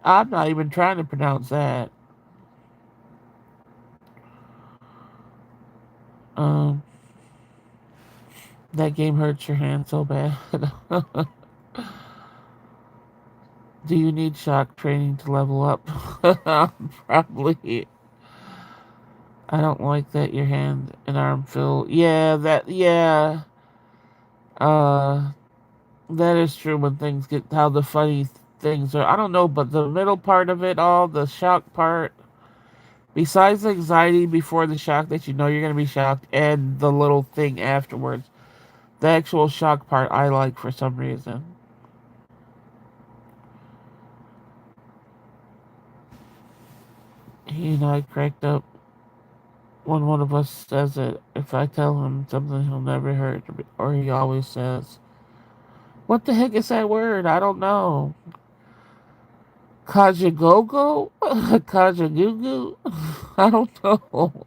I'm not even trying to pronounce that. Um, that game hurts your hand so bad. Do you need shock training to level up? Probably. I don't like that your hand and arm feel. Yeah, yeah. Uh, that is true when things get how the funny things are. I don't know, but the middle part of it all, the shock part, besides the anxiety before the shock that you know you're going to be shocked, and the little thing afterwards, the actual shock part I like for some reason. He and I cracked up when one of us says it. If I tell him something he'll never heard, or he always says, "What the heck is that word? I don't know." Kajagogo? Kajagugu? I don't know.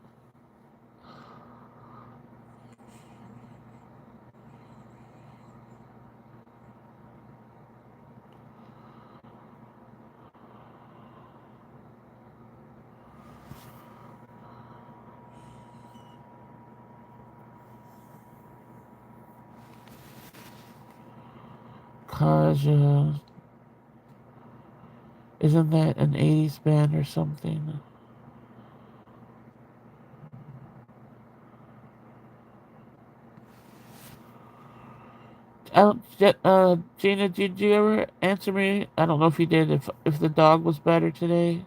Kaja. Isn't that an 80s band or something? Gina, did you ever answer me? I don't know if you did. If the dog was better today.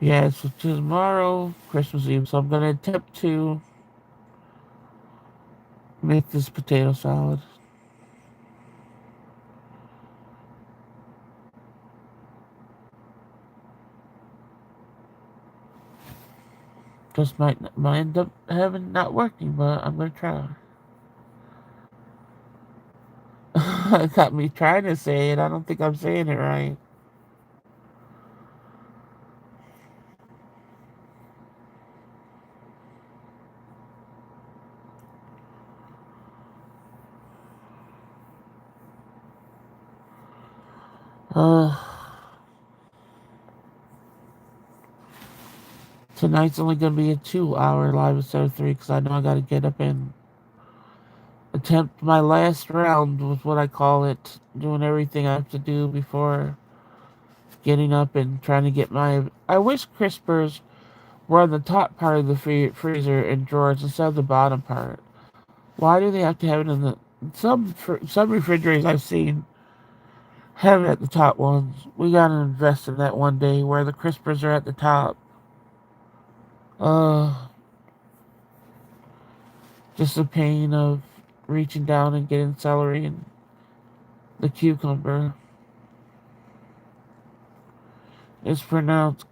Yeah, it's tomorrow, Christmas Eve, so I'm gonna attempt to make this potato salad. Just might end up having not working, but I'm gonna try. It got me trying to say it. I don't think I'm saying it right. Uh, Tonight's only gonna be a 2 hour live instead of three because I know I gotta get up and attempt my last round with what I call it, doing everything I have to do before getting up and trying to get my. I wish crispers were on the top part of the freezer and drawers instead of the bottom part. Why do they have to have it in the some refrigerators I've seen have it at the top ones? We gotta invest in that one day where the crispers are at the top. Uh, just the pain of reaching down and getting celery and the cucumber. It's pronounced.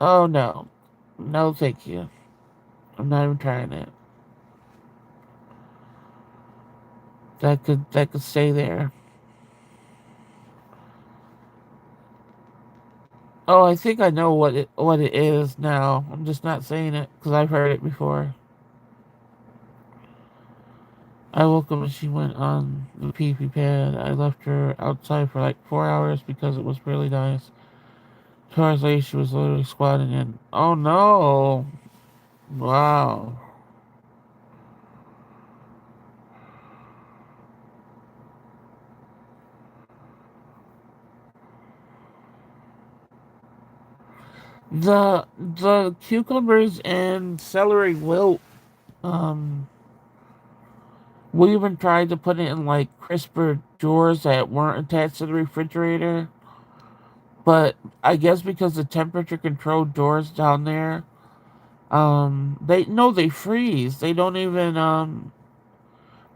Oh no, no, thank you. I'm not even trying it. That could stay there. Oh, I think I know what it is now. I'm just not saying it because I've heard it before. I woke up and she went on the pee pee pad. I left her outside for like 4 hours because it was really nice. 2 hours later, she was literally squatting in. Oh no! Wow. The cucumbers and celery wilt. Um, we even tried to put it in like crisper drawers that weren't attached to the refrigerator. But I guess because the temperature controlled doors down there, they no they freeze. They don't even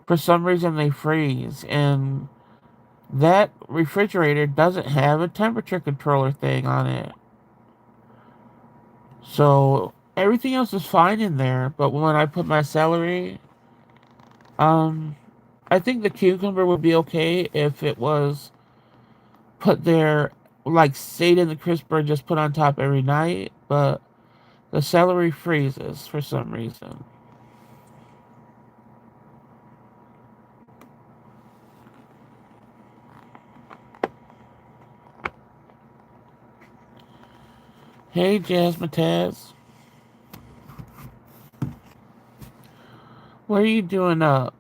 for some reason they freeze, and that refrigerator doesn't have a temperature controller thing on it. So everything else is fine in there, but when I put my celery, um I think the cucumber would be okay if it was put there like stayed in the crisper and just put on top every night, but the celery freezes for some reason. Hey, Jasmine Taz. What are you doing up?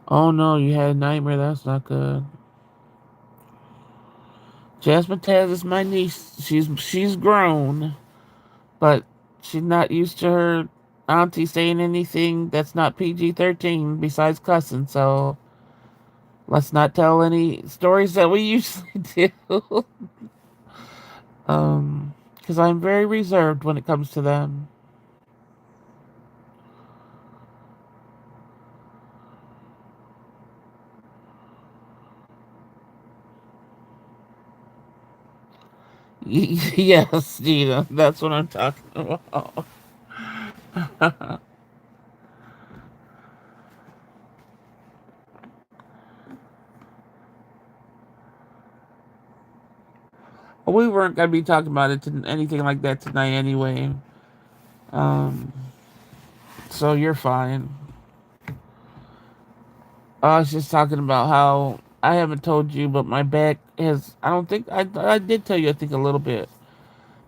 Oh no, you had a nightmare. That's not good. Jasmine Taz is my niece. She's grown, but she's not used to her auntie saying anything that's not PG-13 besides cussing. So let's not tell any stories that we usually do. Because I'm very reserved when it comes to them. Yes, Gina, that's what I'm talking about. We weren't gonna be talking about anything like that tonight anyway. Um, so you're fine. I was just talking about how I haven't told you, but my back has. I don't think I did tell you. I think a little bit,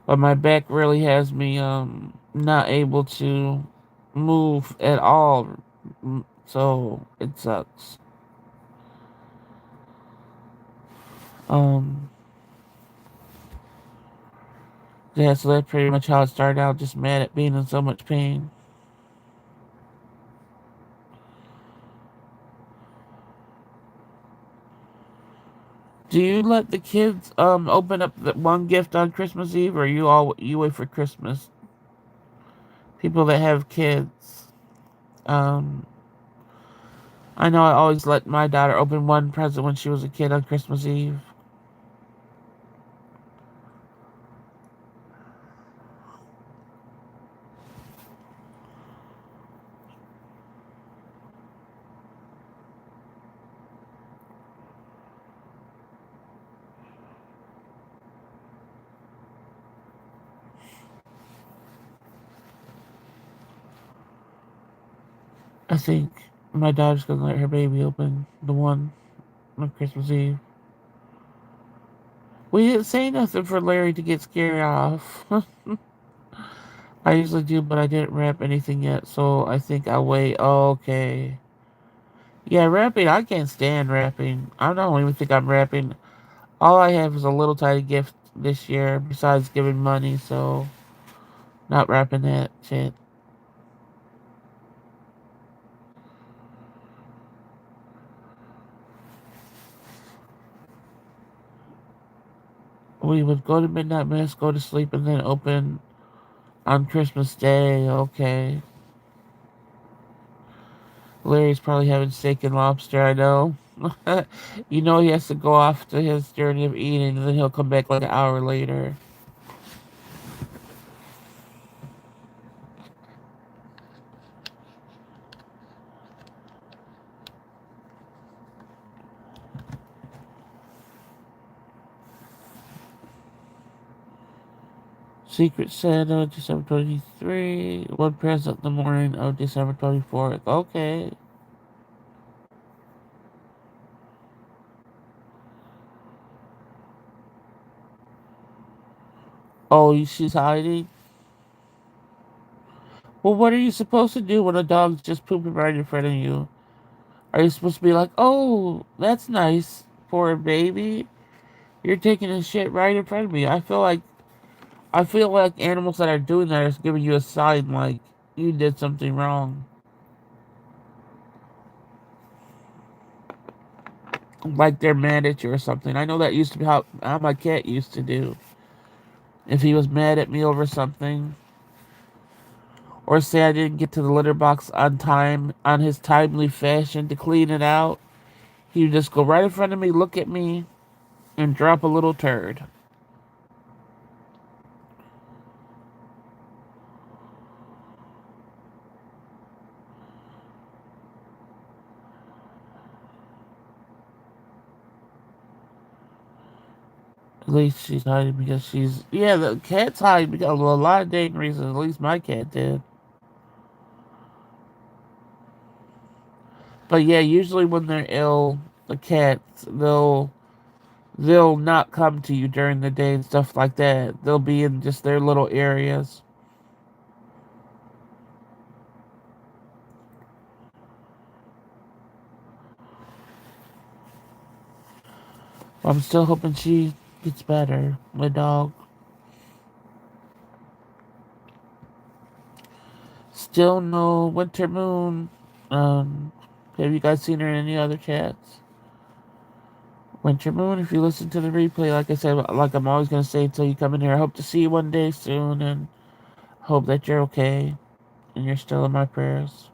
but my back really has me not able to move at all. So it sucks. Um, yeah. So that's pretty much how it started out. Just mad at being in so much pain. Do you let the kids open up the one gift on Christmas Eve, or you wait for Christmas? People that have kids. Um, I know I always let my daughter open one present when she was a kid on Christmas Eve. I think my daughter's gonna let her baby open the one on Christmas Eve. We didn't say nothing for Larry to get scared off. I usually do, but I didn't wrap anything yet, so I think I'll wait. Oh, okay. Yeah, wrapping, I can't stand wrapping. I don't even think I'm wrapping. All I have is a little tiny gift this year, besides giving money, so not wrapping that shit. We would go to midnight mass, go to sleep, and then open on Christmas Day. Okay. Larry's probably having steak and lobster, I know. You know he has to go off to his journey of eating, and then he'll come back like an hour later. Secret Santa, December 23. One present the morning of December 24th. Okay. Oh, she's hiding? Well, what are you supposed to do when a dog's just pooping right in front of you? Are you supposed to be like, oh, that's nice, poor baby? You're taking a shit right in front of me. I feel like animals that are doing that are giving you a sign like you did something wrong. Like they're mad at you or something. I know that used to be how my cat used to do. If he was mad at me over something, or say I didn't get to the litter box on time, on his timely fashion to clean it out, he would just go right in front of me, look at me, and drop a little turd. At least she's hiding because yeah, the cat's hiding because of a lot of dang reasons. At least my cat did. But yeah, usually when they're ill, the cats they'll not come to you during the day and stuff like that. They'll be in just their little areas. I'm still hoping she gets better. My dog. Still no winter moon. Um, have you guys seen her in any other chats? Winter moon. If you listen to the replay, like I said, like I'm always gonna say until you come in here, I hope to see you one day soon, and hope that you're okay and you're still in my prayers.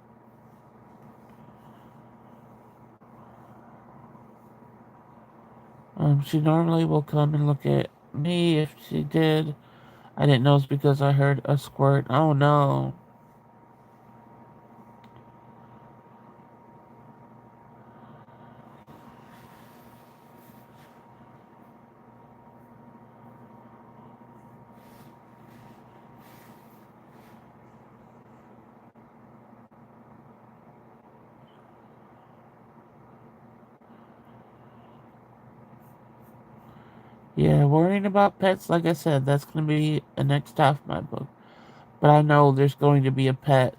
She normally will come and look at me. If she did, I didn't know it's because I heard a squirt. Oh no. Yeah, worrying about pets, like I said, that's going to be a next half of my book. But I know there's going to be a pet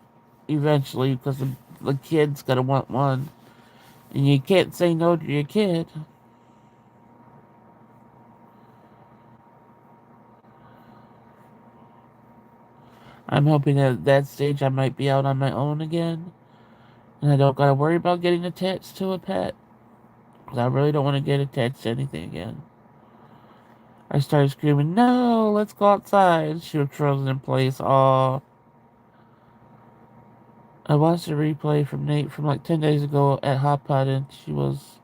eventually because the kid's going to want one. And you can't say no to your kid. I'm hoping at that stage I might be out on my own again. And I don't got to worry about getting attached to a pet. Because I really don't want to get attached to anything again. I started screaming, no, let's go outside. She was frozen in place. Oh, I watched a replay from Nate from like 10 days ago at Hot Pot, and she was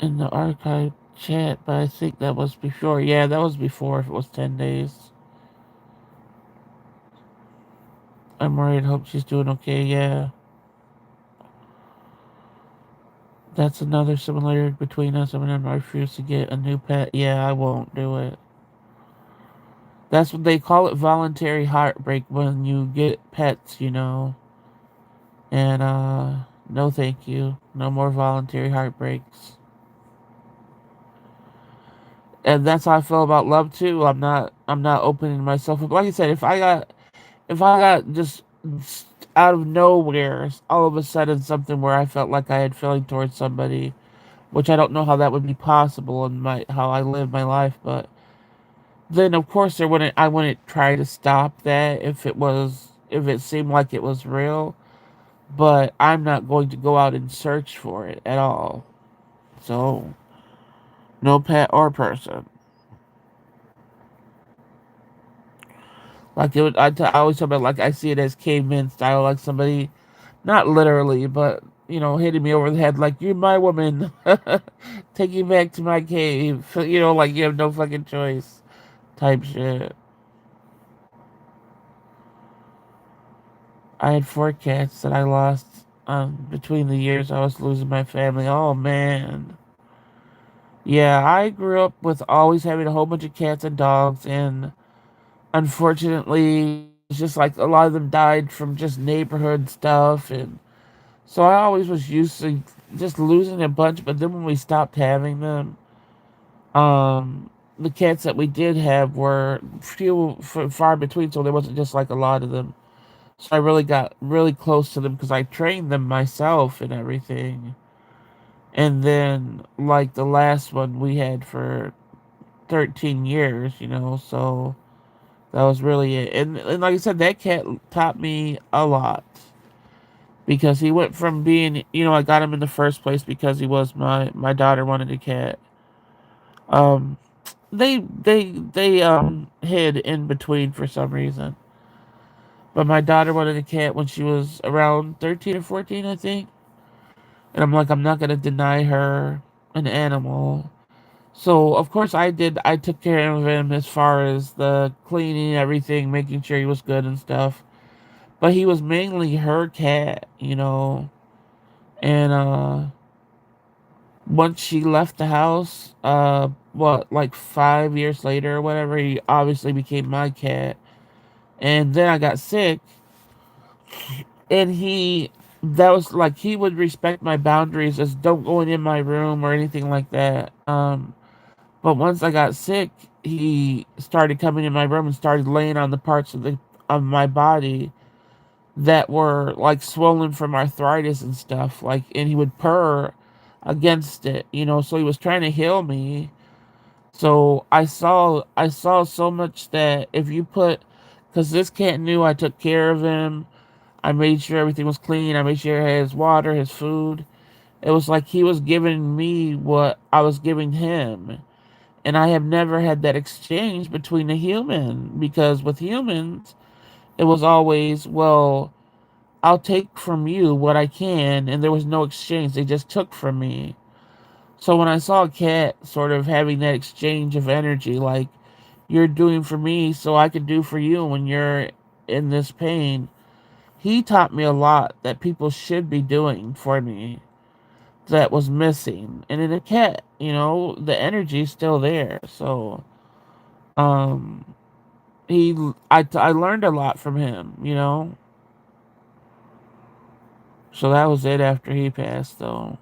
in the archive chat, but I think that was before. Yeah, that was before if it was 10 days. I'm worried. Hope she's doing okay. Yeah. That's another similarity between us. I'm gonna refuse to get a new pet. Yeah, I won't do it. That's what they call it, voluntary heartbreak when you get pets, you know. And no thank you. No more voluntary heartbreaks. And that's how I feel about love too. I'm not opening myself up. Like I said, if I got just out of nowhere all of a sudden something where I felt like I had feeling towards somebody, which I don't know how that would be possible in my how I live my life, but then of course I wouldn't try to stop that if it seemed like it was real, but I'm not going to go out and search for it at all. So no pet or person. Like I always talk about like I see it as caveman style, like somebody not literally, but hitting me over the head like you're my woman, take you back to my cave. Like you have no fucking choice, type shit. I had four cats that I lost between the years I was losing my family. Oh man, yeah, I grew up with always having a whole bunch of cats and dogs, and unfortunately, it's just like a lot of them died from just neighborhood stuff and so I always was used to just losing a bunch, but then when we stopped having them, the cats that we did have were far between, so there wasn't just like a lot of them. So I really got really close to them because I trained them myself and everything. And then, like the last one we had for 13 years, so that was really it. And like I said, that cat taught me a lot because he went from being, I got him in the first place because he was my daughter wanted a cat. Um, they hid in between for some reason, but my daughter wanted a cat when she was around 13 or 14, I think. And I'm like, I'm not gonna deny her an animal. So of course I did. I took care of him as far as the cleaning, everything, making sure he was good and stuff. But he was mainly her cat. And once she left the house, like 5 years later or whatever, he obviously became my cat. And then I got sick, and that was like, he would respect my boundaries as don't go in my room or anything like that. But once I got sick, he started coming in my room and started laying on the parts of my body that were like swollen from arthritis and stuff. Like, and he would purr against it. So he was trying to heal me. So I saw so much that if you because this cat knew I took care of him. I made sure everything was clean. I made sure he had his water, his food. It was like he was giving me what I was giving him. And I have never had that exchange between a human because with humans, it was always, well, I'll take from you what I can, and there was no exchange. They just took from me. So when I saw a cat sort of having that exchange of energy, like you're doing for me so I can do for you when you're in this pain, he taught me a lot that people should be doing for me that was missing. And in a cat, the energy's still there. So, um, I learned a lot from him. So that was it after he passed, though.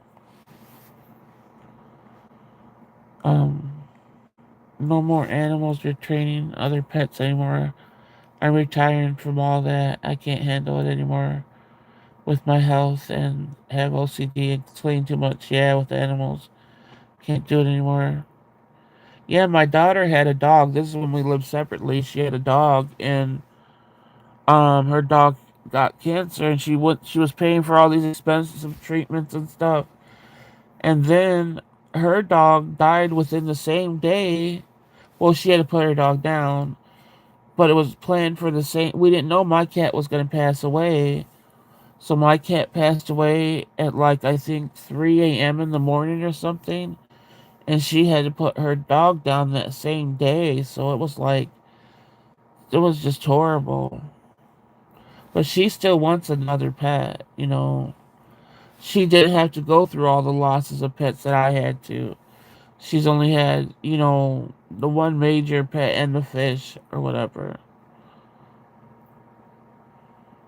Um, no more animals or training other pets anymore. I'm retiring from all that. I can't handle it anymore with my health and have OCD and explain too much. Yeah, with animals. Can't do it anymore. Yeah, my daughter had a dog. This is when we lived separately. She had a dog, and her dog got cancer, and she was paying for all these expensive treatments and stuff. And then her dog died within the same day. Well, she had to put her dog down, but it was planned for the same. We didn't know my cat was going to pass away. So my cat passed away at like I think 3 a.m. in the morning or something, and she had to put her dog down that same day. So it was like it was just horrible. But she still wants another pet, you know. She didn't have to go through all the losses of pets that I had to. She's only had, you know, the one major pet and the fish or whatever.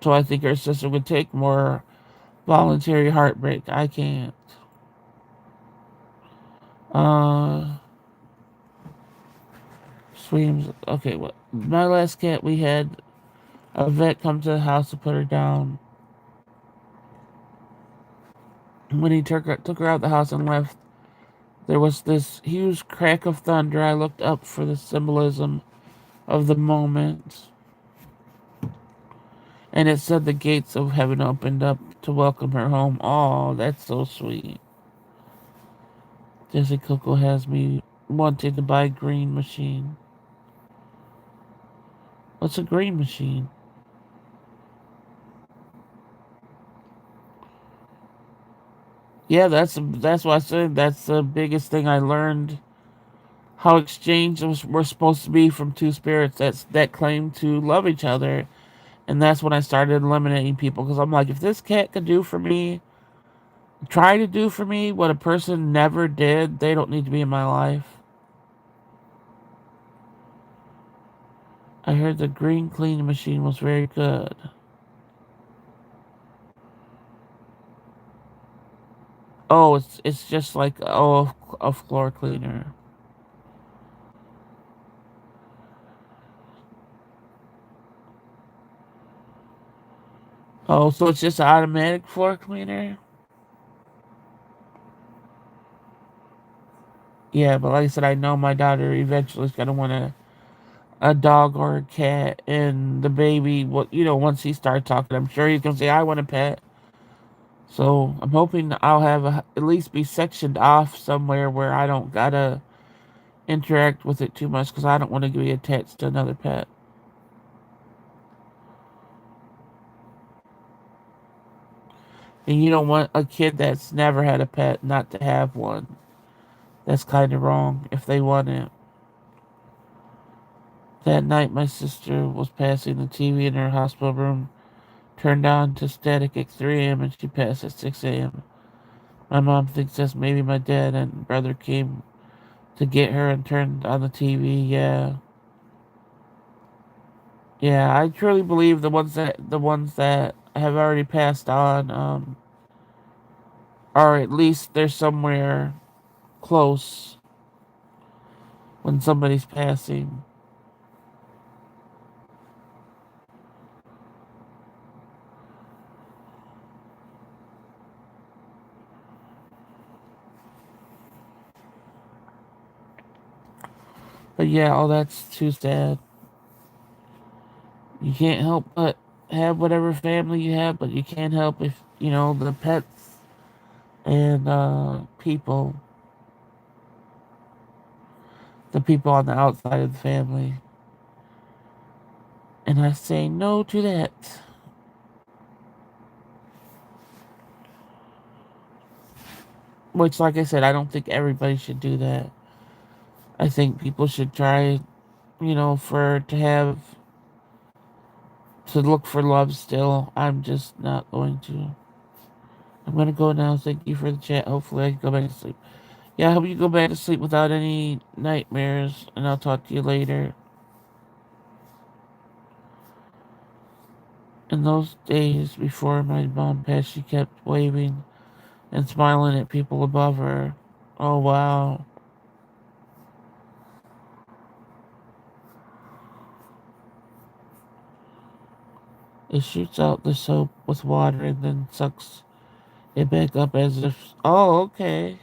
So I think her sister would take more voluntary heartbreak. I can't. Uh, Screams. Okay, what? My last cat, we had a vet come to the house to put her down. When he took her out the house and left, there was this huge crack of thunder. I looked up for the symbolism of the moment, and it said the gates of heaven opened up to welcome her home. Oh, that's so sweet. Jesse Coco has me wanting to buy a green machine. What's a green machine? Yeah, that's what I said. That's the biggest thing I learned. How exchanges were supposed to be from two spirits that claim to love each other, and that's when I started eliminating people because I'm like, if this cat could do for me, try to do for me what a person never did, they don't need to be in my life. I heard the green cleaning machine was very good. Oh, it's just like a floor cleaner. Oh, so it's just an automatic floor cleaner? Yeah, but like I said, I know my daughter eventually is gonna want a dog or a cat, and the baby, what you know, once he starts talking, I'm sure he's gonna say, "I want a pet." So I'm hoping I'll have at least be sectioned off somewhere where I don't gotta interact with it too much because I don't want to be attached to another pet. And you don't want a kid that's never had a pet not to have one. That's kind of wrong if they want it. That night, my sister was passing the TV in her hospital room, turned on to static at 3 a.m., and she passed at 6 a.m. My mom thinks that's maybe my dad and brother came to get her and turned on the TV. Yeah. Yeah, I truly believe the ones that have already passed on, or at least they're somewhere close when somebody's passing. But yeah, oh, that's too sad. You can't help but have whatever family you have, but you can't help if you know the pets and the people on the outside of the family. And I say no to that. Which, like I said, I don't think everybody should do that. I think people should try, you know, for to have to look for love still. I'm just not going to. I'm gonna go now. Thank you for the chat. Hopefully, I can go back to sleep. Yeah, I hope you go back to sleep without any nightmares, and I'll talk to you later. In those days before my mom passed, she kept waving and smiling at people above her. Oh, wow. It shoots out the soap with water and then sucks it back up as if. Oh, okay.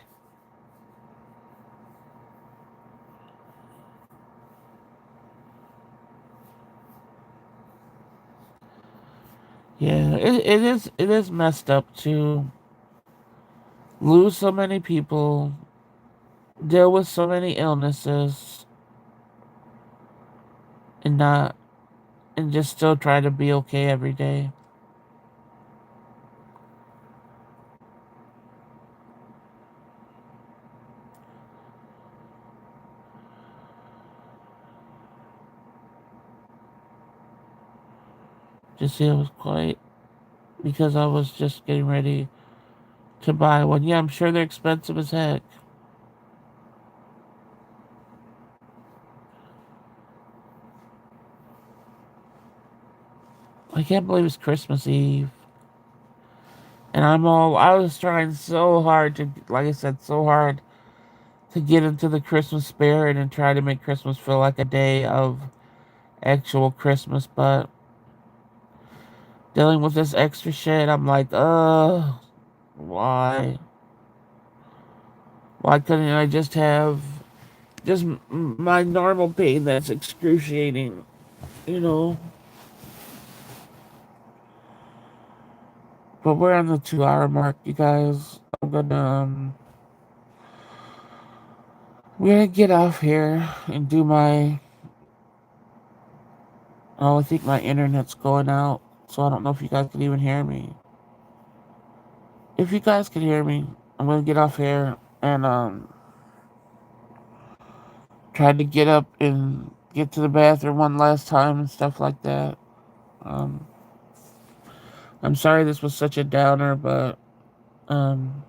Yeah, it is messed up to lose so many people, deal with so many illnesses, and not and just still try to be okay every day. Just see, it was quite because I was just getting ready to buy one. Yeah, I'm sure they're expensive as heck. I can't believe it's Christmas Eve. And I was trying so hard to, like I said, so hard to get into the Christmas spirit and try to make Christmas feel like a day of actual Christmas. But dealing with this extra shit, I'm like, why? Why couldn't I just have just my normal pain that's excruciating, you know? But we're on the 2 hour mark, you guys. We're gonna get off here and do my. Oh, I think my internet's going out, so I don't know if you guys can even hear me. If you guys can hear me, I'm gonna get off here and try to get up and get to the bathroom one last time and stuff like that. Um, I'm sorry this was such a downer, but um,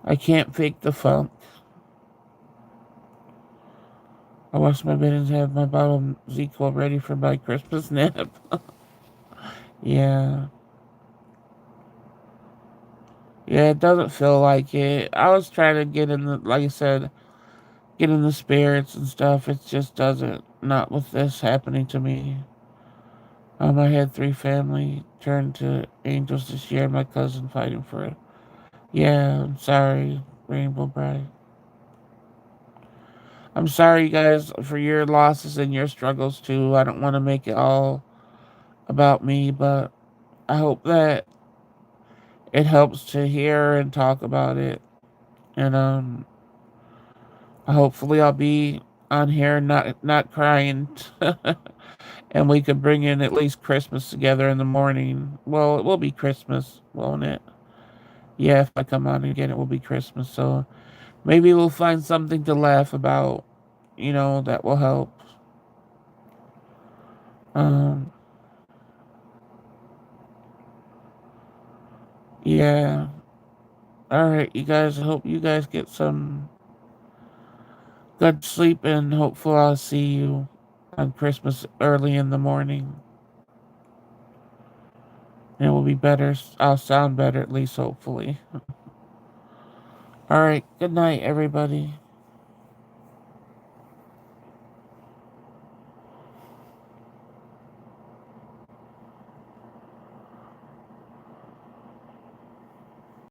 I can't fake the funk. I washed my bed and have my bottle of ZQL ready for my Christmas nap. Yeah. Yeah, it doesn't feel like it. I was trying to get in the, like I said, get in the spirits and stuff. It just doesn't. Not with this happening to me. I had 3 family turn to angels this year. My cousin fighting for it. Yeah, I'm sorry, Rainbow Bride. I'm sorry, you guys, for your losses and your struggles too. I don't want to make it all about me, but I hope that it helps to hear and talk about it. And hopefully I'll be on here not crying, and we could bring in at least Christmas together in the morning. Well, it will be Christmas, won't it? Yeah, if I come on again, it will be Christmas. So maybe we'll find something to laugh about. That will help. Um, yeah. All right, you guys. I hope you guys get some good sleep, and hopefully I'll see you on Christmas early in the morning. And it will be better. I'll sound better at least, hopefully. All right. Good night, everybody.